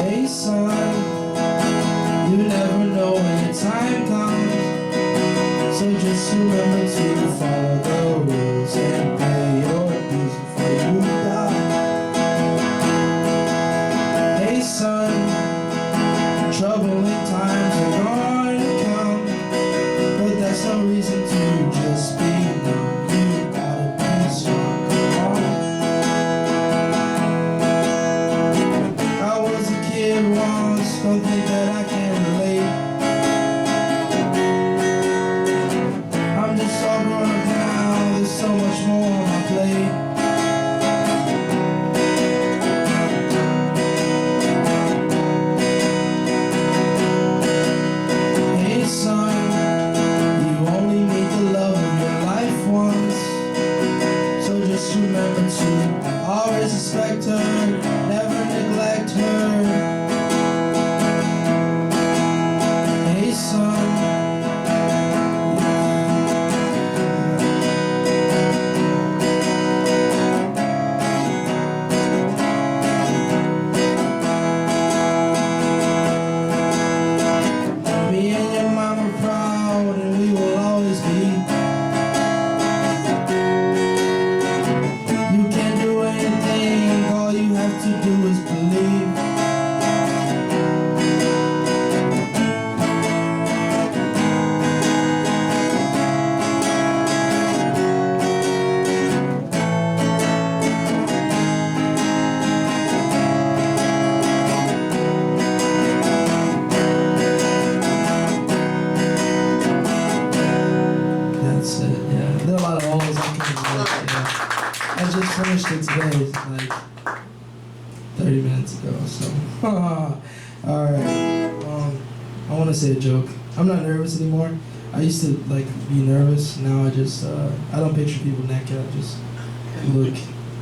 I: Hey son, you never know when your time comes, so just remember to follow the rules and pay your dues before you die. Hey son, troubling times are going to come, but that's no reason to just be numb. You gotta be strong, come on. I was a kid once, don't think that I can relate. I'm just all grown up now, there's so much more on my plate. Hey son, you only meet the love of your life once, so just remember to always respect her, never neglect her. Hey son. Me and your mom are proud, and we will always be. You can do anything, all you have to do is believe. That's it, yeah. There are a lot of alls I can do. Yeah. I just finished it today, like 30 minutes ago, so. Alright. want to say a joke. I'm not nervous anymore. I used to like be nervous. Now I just I don't picture people naked. I just look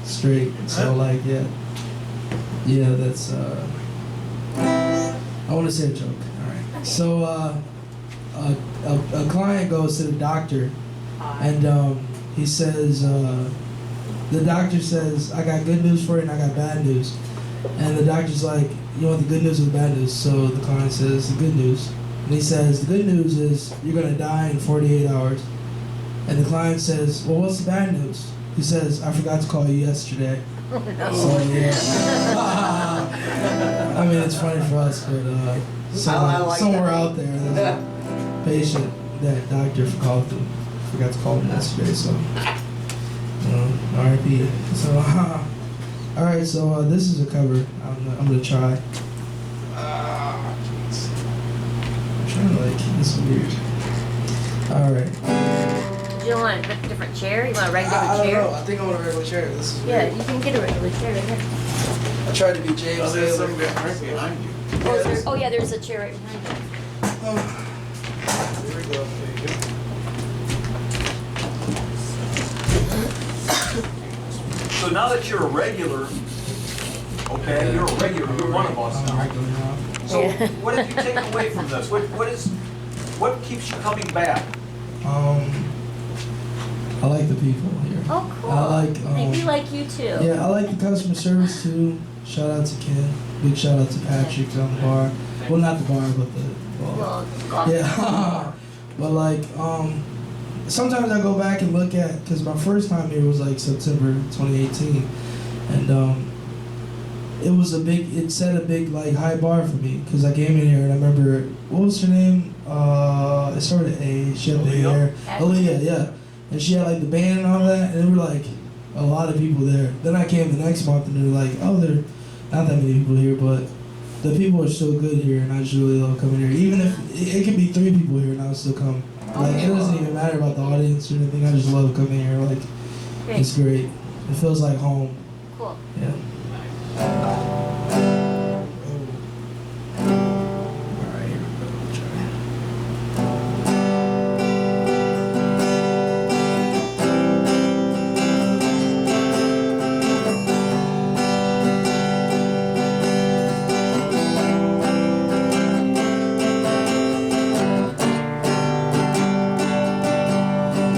I: straight. So like yeah, that's I want to say a joke. All right. So a client goes to the doctor, and he says the doctor says, I got good news for you and I got bad news. And the doctor's like, you want the good news or the bad news? So the client says the good news. And he says, the good news is you're gonna die in 48 hours. And the client says, well, what's the bad news? He says, I forgot to call you yesterday. So yeah. I mean, it's funny for us, but somewhere out there, there's a patient that doctor forgot to call him yesterday. So, R.I.P. So, all right. So this is a cover. I'm gonna try. I'm trying to this is weird. All right.
A: You don't want a different chair? You want a regular
I: I don't
A: chair?
I: know. I think I want a regular chair. This is
A: Yeah,
I: weird.
A: you can get a regular chair right here.
I: I tried to be James
C: Oh, there's some
I: Taylor.
C: right behind you.
A: Oh, yeah, there's a chair right behind you.
I: Here we go. There you go.
H: So now that you're a regular, okay, you're a regular, you're one of us
I: I'm a
H: now.
I: regular now.
H: So what did you take away from this? What keeps you coming back?
I: I like the people here.
A: Oh, cool.
I: I like.
A: And we like you too.
I: Yeah, I like the customer service too. Shout out to Ken. Big shout out to Patrick on the bar. Well, not the bar, but the.
A: Well, golf.
I: Yeah. But like, sometimes I go back and look at, because my first time here was like September 2018, and it set a big like high bar for me, because I came in here and I remember, what was her name? It started with A. She had the hair. Aaliyah, yeah. And she had like the band and all that, and there were like a lot of people there. Then I came the next month and they were like, oh, there are not that many people here, but the people are still good here, and I just really love coming here. Even if it could be 3 people here and I would still come. Like, it doesn't even matter about the audience or anything. I just love coming here. Like,
A: Great.
I: it's great. It feels like home.
A: Cool.
I: Yeah. Alright, here we go. Try.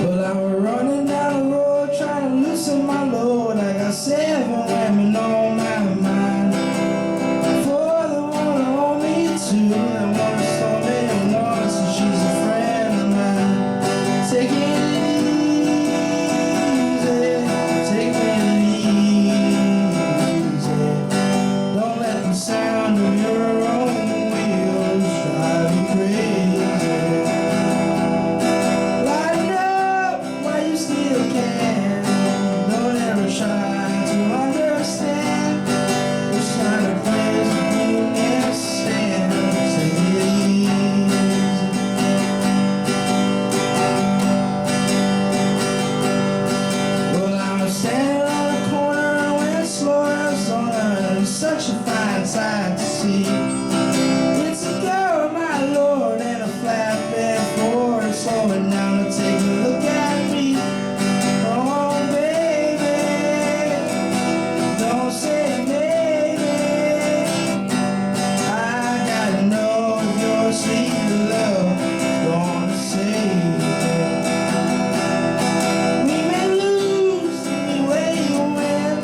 I: Well, I was running down the road trying to loosen my load. I got 7 women on my mind. 4 that wanna hold me, 2 that wanna stole me, and 1 so she's a friend of mine. Take it easy, take it easy. Don't let the sound of your own wheels drive you crazy. Light up while you still can. Don't ever try to understand which kind of place you can't stand. Take it easy. Well, I was standing on the corner and went slow Arizona. It's such a fine sight to see. It's a girl, my lord, and a flatbed Ford slowing down to take a look at me. Oh, baby, don't say maybe. I gotta know if your sweet love is gonna save me. We may lose anyway you win,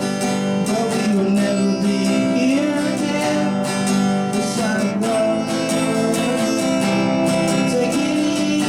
I: but we will never be here again. It's like love. Take it easy.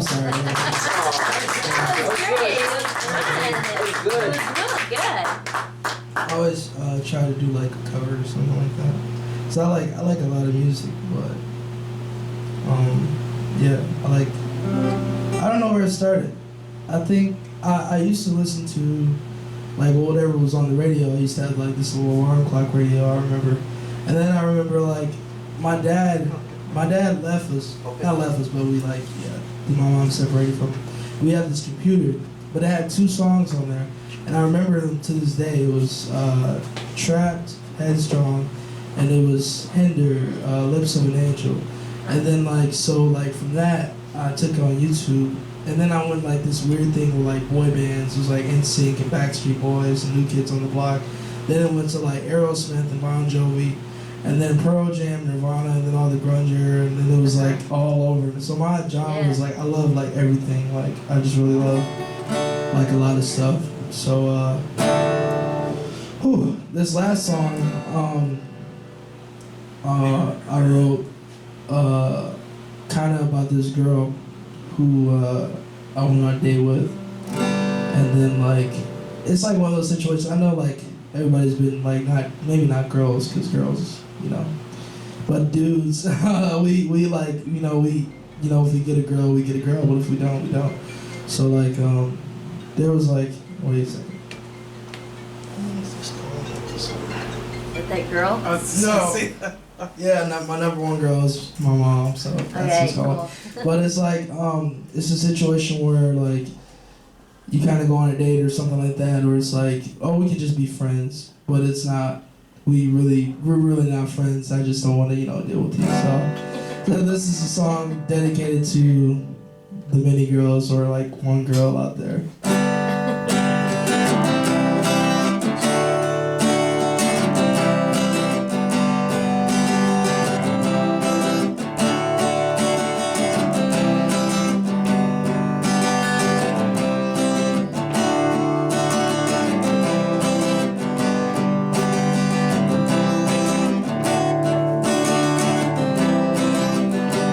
I: sorry.
A: That was great. It was fun.
F: That was good.
A: It was really good.
I: I always try to do like a cover or something like that. So I like a lot of music, but yeah, I don't know where it started. I think I used to listen to like whatever was on the radio. I used to have like this little alarm clock radio, I remember. And then I remember like my dad left us, not left us, but we like, yeah, my mom separated from him. We had this computer, but it had 2 songs on there. And I remember them to this day. It was Trapped, Headstrong, and it was Hinder, Lips of an Angel. And then from that, I took it on YouTube. And then I went like this weird thing with like boy bands. It was like NSYNC and Backstreet Boys and New Kids on the Block. Then it went to like Aerosmith and Bon Jovi. And then Pearl Jam, Nirvana, and then all the grunge, and then it was like all over. So my genre was like, I love like everything. Like I just really love like a lot of stuff. So this last song I wrote kind of about this girl who I went on a date with, and then like it's like one of those situations. I know like everybody's been like maybe not girls, because girls, you know, but dudes, we like, you know, if we get a girl, we get a girl, but if we don't, we don't. So like there was like, wait a second.
A: With that girl?
I: No. Yeah, my number one girl is my mom, so that's
A: Okay,
I: what's going on.
A: cool.
I: But it's like, it's a situation where like, you kind of go on a date or something like that, or it's like, oh, we could just be friends, but it's not. We're really not friends. I just don't want to, deal with you. So this is a song dedicated to the many girls, or like one girl out there.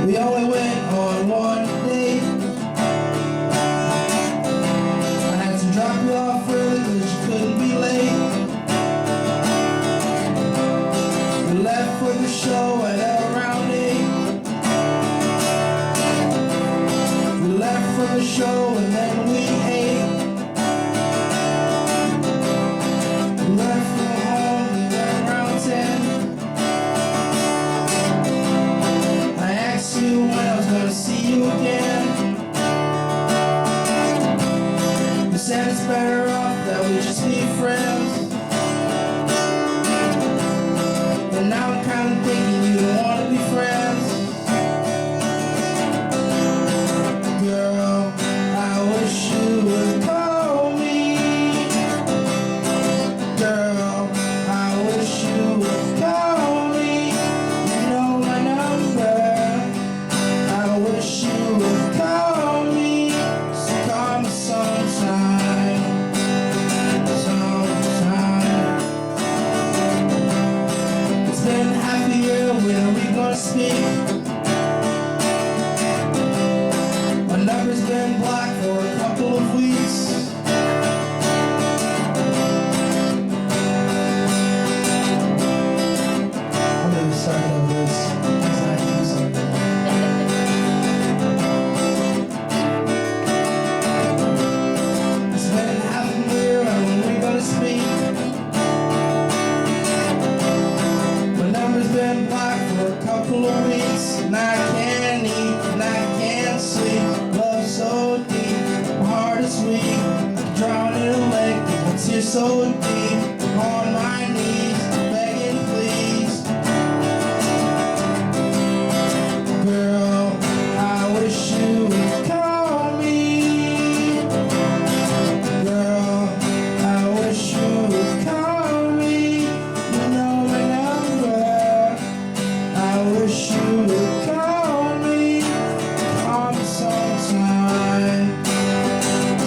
I: We only went on one date. I had to drop you off early because you couldn't be late. We left for the show at around 8. We left for the show and then we ate. We left from home and then around 10. I asked you when I was gonna see you again. You said it's better off that we just be friends. And now I'm kinda thinking you don't wanna be friends. Girl, I wish you would call me. Girl, I wish you would call me. You know my number. I wish you would call me. So call me sometime. Sometime. It's been half a year, when are we gonna speak? My number's been blocked for a couple of weeks. I'm gonna start over this. It's been half a year, and when we gonna speak? My number's been blocked for a couple of weeks, and I can't eat, and I can't sleep. Love so deep, my heart is weak. I can drown in a lake, my tears so deep. On my knees, begging please. Girl, I wish you would call me. Girl, I wish you would call me. You know my number. I wish you would call me. Call me sometime.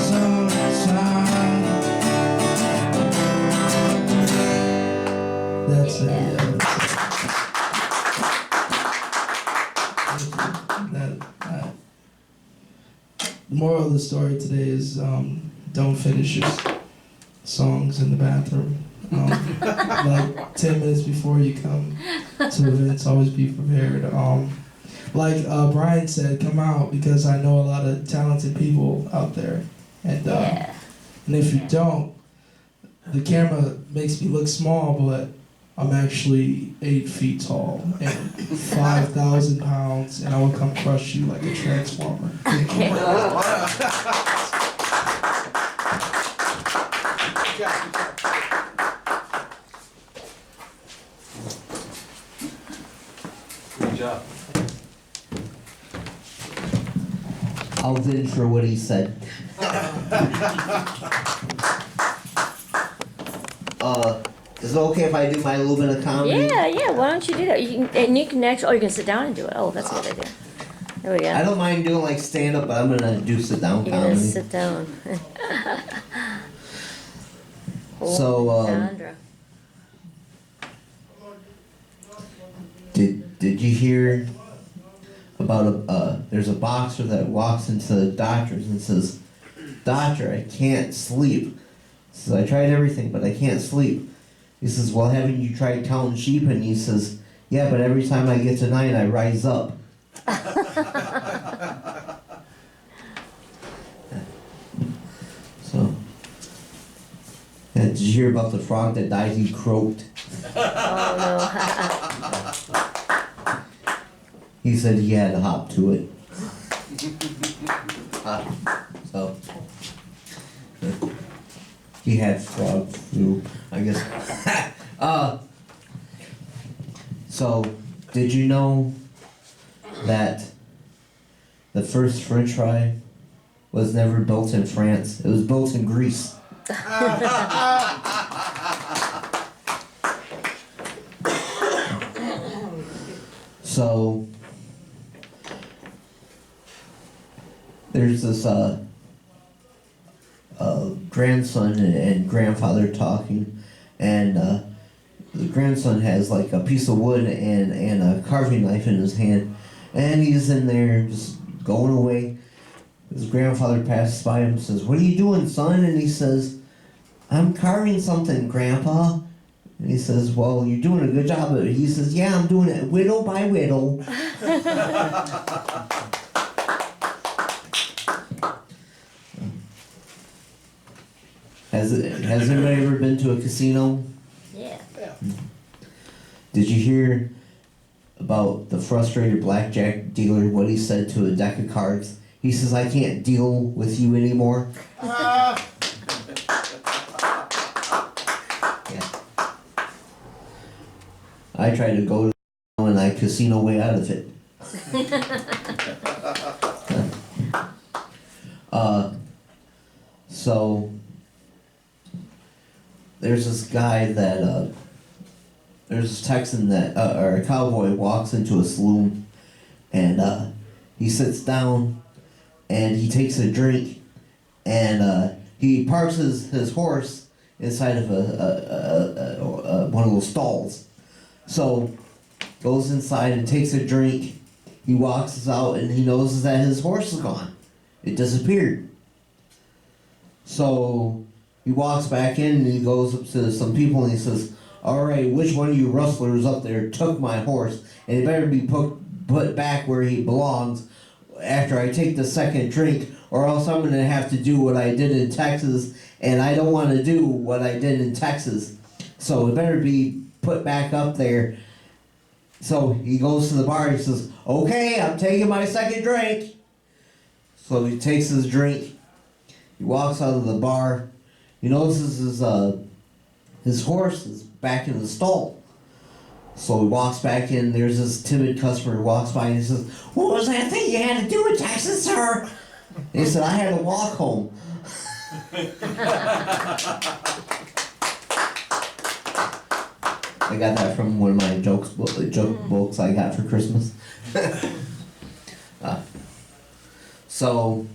I: Sometime. That's it. Yeah, that's it. the moral of the story today is don't finish your songs in the bathroom. Like 10 minutes before you come to events, always be prepared. Like Brian said, come out because I know a lot of talented people out there. And if you don't, the camera makes me look small, but I'm actually 8 feet tall and 5,000 pounds, and I will come crush you like a transformer.
A: Okay.
D: Good job.
B: I'll venture what he said. Is it okay if I do my little bit of comedy?
A: Yeah, why don't you do that? You can actually, or you can sit down and do it. Oh, that's a good idea. There we go.
B: I don't mind doing like stand up, but I'm gonna do sit down
A: You're
B: comedy.
A: gonna sit down.
B: So,
A: Sandra.
B: Did you hear about there's a boxer that walks into the doctor's and says, "Doctor, I can't sleep." He says, "I tried everything, but I can't sleep." He says, "Well, haven't you tried counting sheep?" And he says, "Yeah, but every time I get to 9, I rise up." So, yeah, did you hear about the frog that died? He croaked.
A: Oh no.
B: He said he had to hop to it. So, he had frog flu, I guess. So, did you know that the first French fry was never built in France? It was built in Greece. So, there's this grandson and grandfather talking, and the grandson has like a piece of wood and a carving knife in his hand, and he's in there just going away. His grandfather passes by him and says, "What are you doing, son?" And he says, "I'm carving something, Grandpa." And he says, "Well, you're doing a good job of it." He says, "Yeah, I'm doing it whittle by whittle." Has anybody ever been to a casino?
A: Yeah.
B: Did you hear about the frustrated blackjack dealer, what he said to a deck of cards? He says, "I can't deal with you anymore." Yeah. I tried to go to and I casino way out of it. So there's this guy that there's this Texan that or a cowboy walks into a saloon, and he sits down and he takes a drink, and he parks his horse inside of a one of those stalls. So goes inside and takes a drink. He walks out and he notices that his horse is gone. It disappeared. So he walks back in and he goes up to some people and he says, "All right, which one of you rustlers up there took my horse? And it better be put back where he belongs after I take the second drink, or else I'm going to have to do what I did in Texas, and I don't want to do what I did in Texas. So it better be put back up there." So he goes to the bar and he says, "Okay, I'm taking my second drink." So he takes his drink. He walks out of the bar. He notices his horse is back in the stall. So he walks back in. There's this timid customer who walks by and he says, "What was that thing you had to do in Texas, sir?" And he said, "I had to walk home." I got that from one of my joke books I got for Christmas. So,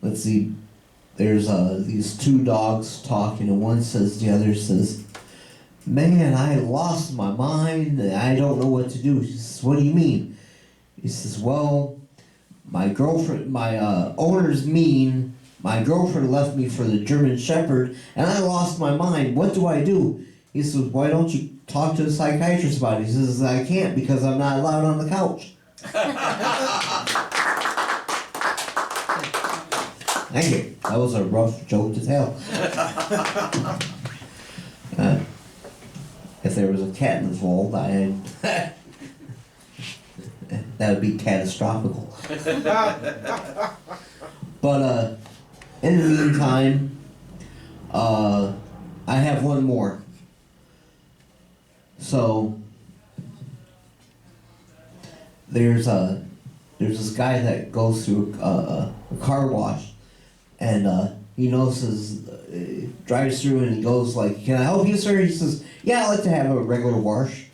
B: let's see. There's these two dogs talking, and one says, the other says, "Man, I lost my mind. I don't know what to do." She says, "What do you mean?" He says, well, my girlfriend, my owner's mean. My girlfriend left me for the German Shepherd, and I lost my mind. What do I do? He says, why don't you talk to the psychiatrist about it? He says, I can't because I'm not allowed on the couch. Thank you. That was a rough joke to tell. If there was a cat involved, that would be catastrophical. But in the meantime, I have one more. So there's this guy that goes through a car wash, and he notices, drives through, and he goes like, "Can I help you, sir?" He says, "Yeah, I'd like to have a regular wash."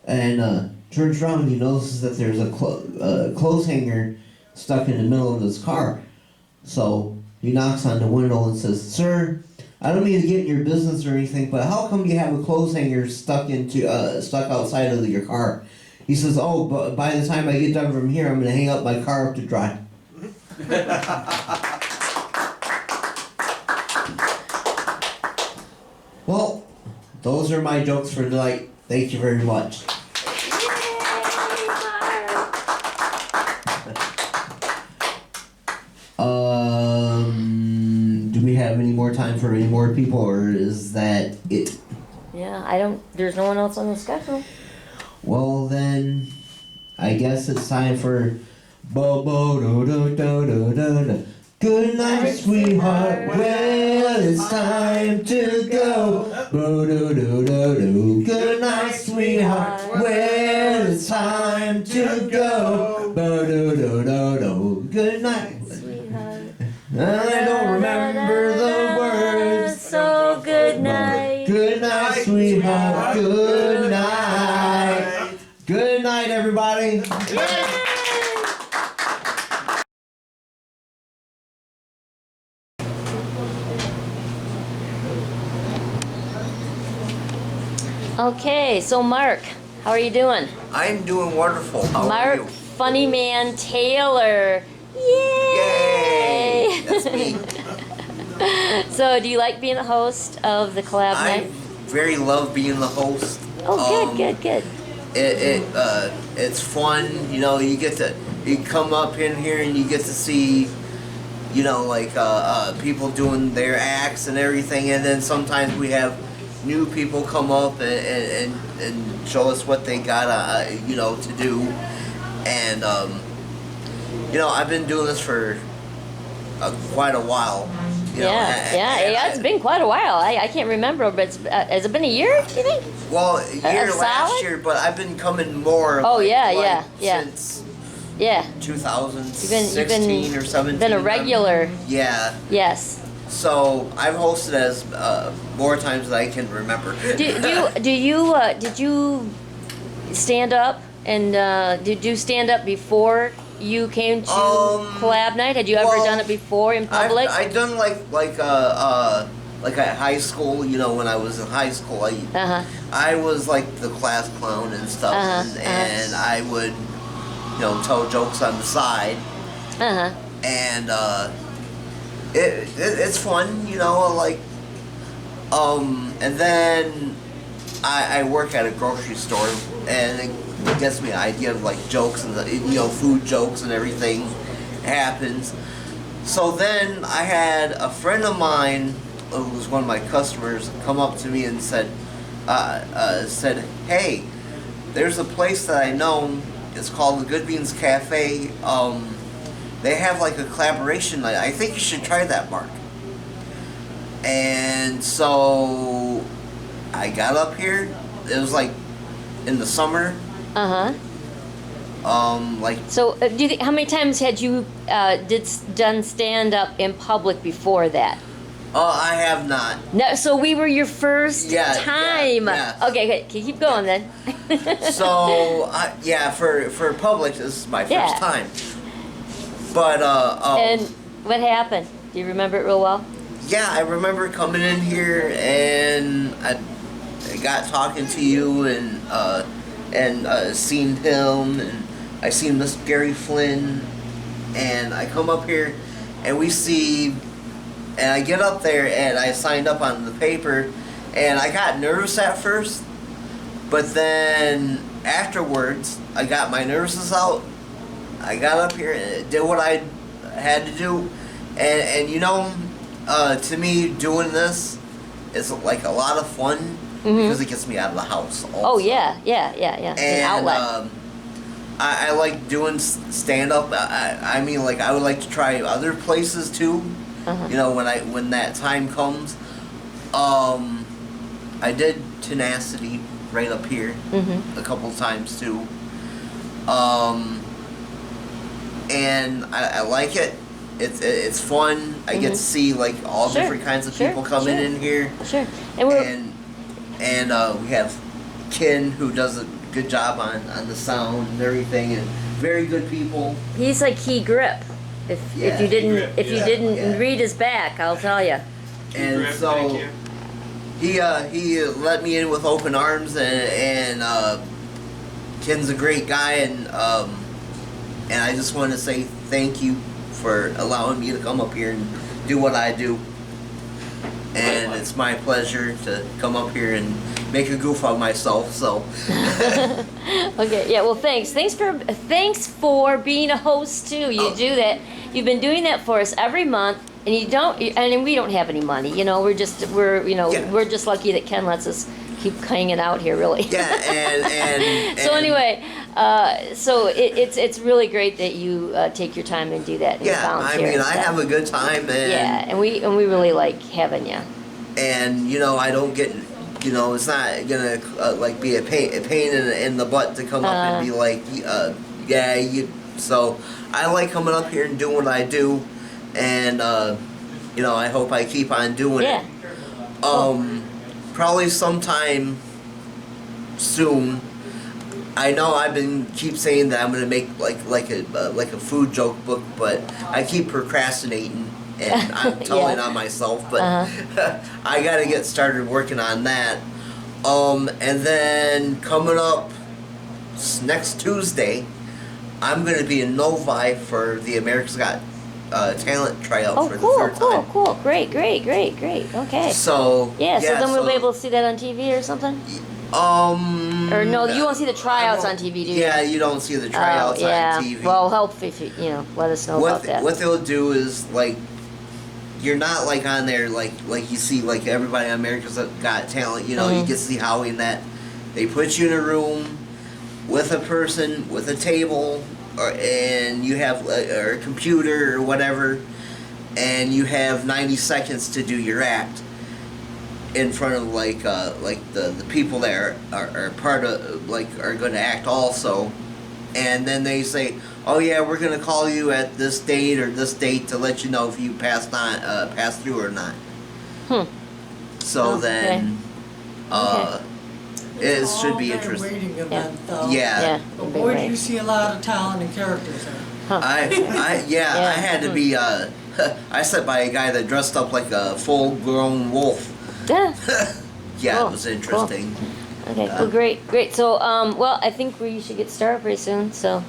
B: And turns around and he notices that there's a clothes hanger stuck in the middle of his car. So he knocks on the window and says, "Sir, I don't mean to get in your business or anything, but how come you have a clothes hanger stuck outside of your car?" He says, "Oh, but by the time I get done from here, I'm going to hang up my car up to dry." Well, those are my jokes for tonight. Thank you very much. Do we have any more time for any more people, or is that it?
A: Yeah, there's no one else on the schedule.
B: Well then, I guess it's time for bo-bo-do-do-do-do-do-do. Good night, sweetheart. Well, it's time to go. Bo-do-do-do-do. Good night, sweetheart. Well, it's time to go. Bo-do-do-do-do. Good night. I don't remember the words.
A: So good night.
B: Good night, sweetheart. Good night. Good night, everybody.
A: Okay, so Mark, how are you doing?
F: I'm doing wonderful. How
A: Mark
F: are you?
A: Funnyman Taylor. Yay!
F: Yay! That's me.
A: So, do you like being the host of the Collab
F: I
A: Nite?
F: very love being the host.
A: Oh, good.
F: It's fun. You know, you come up in here and you get to see, you know, like people doing their acts and everything, and then sometimes we have new people come up and show us what they got, you know, to do. And you know, I've been doing this for quite a while. You know,
A: It's been quite a while. I can't remember, but has it been a year, do you think?
F: Well, a year last
A: solid?
F: year, but I've been coming more.
A: Oh, yeah.
F: Since 2016 or 17.
A: Been a regular.
F: Yeah.
A: Yes.
F: So I've hosted as more times than I can remember.
A: Did you stand up and did you stand up before you came to Collab Nite? Had you ever done it before in public?
F: I've done like at high school. You know, when I was in high school, I was like the class clown and stuff, and I would, you know, tell jokes on the side. And it's fun, you know, like, and then I work at a grocery store, and it gets me an idea of like jokes and, you know, food jokes and everything happens. So then I had a friend of mine who was one of my customers come up to me and said, "Hey, there's a place that I know. It's called the Good Beans Cafe. They have like a collaboration night. I think you should try that, Mark." And so I got up here. It was like in the summer.
A: So, do you think how many times had you done stand up in public before that?
F: I have not.
A: No, so we were your first time.
F: Yeah.
A: Okay, keep going then.
F: So for public, this is my first time. But
A: and what happened? Do you remember it real well?
F: Yeah, I remember coming in here and I got talking to you and seen him and I seen Miss Gary Flynn, and I come up here, and we see, and I get up there, and I signed up on the paper, and I got nervous at first, but then afterwards, I got my nervousness out. I got up here and did what I had to do, and you know, to me, doing this is like a lot of fun because it gets me out of the house. Also.
A: Oh yeah. It's an outlet.
F: I like doing stand up. I mean, like I would like to try other places too. You know, when that time comes. I did Tenacity right up here a couple times too. And I like it. It's fun. I get to see like all different kinds of people coming in here.
A: Sure.
F: And we have Ken who does a good job on the sound and everything, and very good people.
A: He's like key grip. If you didn't read his back, I'll tell you.
F: And
D: Grip,
F: so
D: thank you.
F: he let me in with open arms, and Ken's a great guy, and I just want to say thank you for allowing me to come up here and do what I do. And it's my pleasure to come up here and make a goof of myself. So.
A: Okay. Yeah. Well, thanks. Thanks for being a host too. You do that. You've been doing that for us every month, and you don't. And we don't have any money. You know, we're just lucky that Ken lets us keep hanging out here. Really.
F: Yeah. And
A: so anyway, so it's really great that you take your time and do that. And
F: yeah.
A: volunteer
F: I mean,
A: and
F: I
A: stuff.
F: have a good time. And,
A: Yeah, and we really like having you.
F: And you know, I don't get. You know, it's not gonna like be a pain in the butt to come up and be like, yeah, you. So I like coming up here and doing what I do, and you know, I hope I keep on doing it. Probably sometime soon. I know I've been keep saying that I'm gonna make like a food joke book, but I keep procrastinating. And I'm telling on myself, but I gotta get started working on that. And then coming up next Tuesday, I'm gonna be in Novi for the America's Got Talent tryout for the third time.
A: Cool. Great. Okay.
F: So
A: So then we'll be able to see that on TV or something? Or no, you won't see the tryouts on TV, do you?
F: Yeah, you don't see the tryouts on TV.
A: Well, help if you let us know about that.
F: What they'll do is like, you're not like on there like you see like everybody on America's Got Talent. You know, you get to see Howie and that. They put you in a room with a person with a table, and you have or a computer or whatever, and you have 90 seconds to do your act in front of like the people that are part of are going to act also, and then they say, oh yeah, we're gonna call you at this date or this date to let you know if you passed through or not. So then, it should be interesting.
J: Waiting event, though.
F: Yeah.
J: But boy, do you see a lot of talent and characters there.
F: I had to be. I sat by a guy that dressed up like a full-grown wolf. Yeah,
A: Cool,
F: it was interesting.
A: Okay, well, great. So, well, I think we should get started pretty soon. So.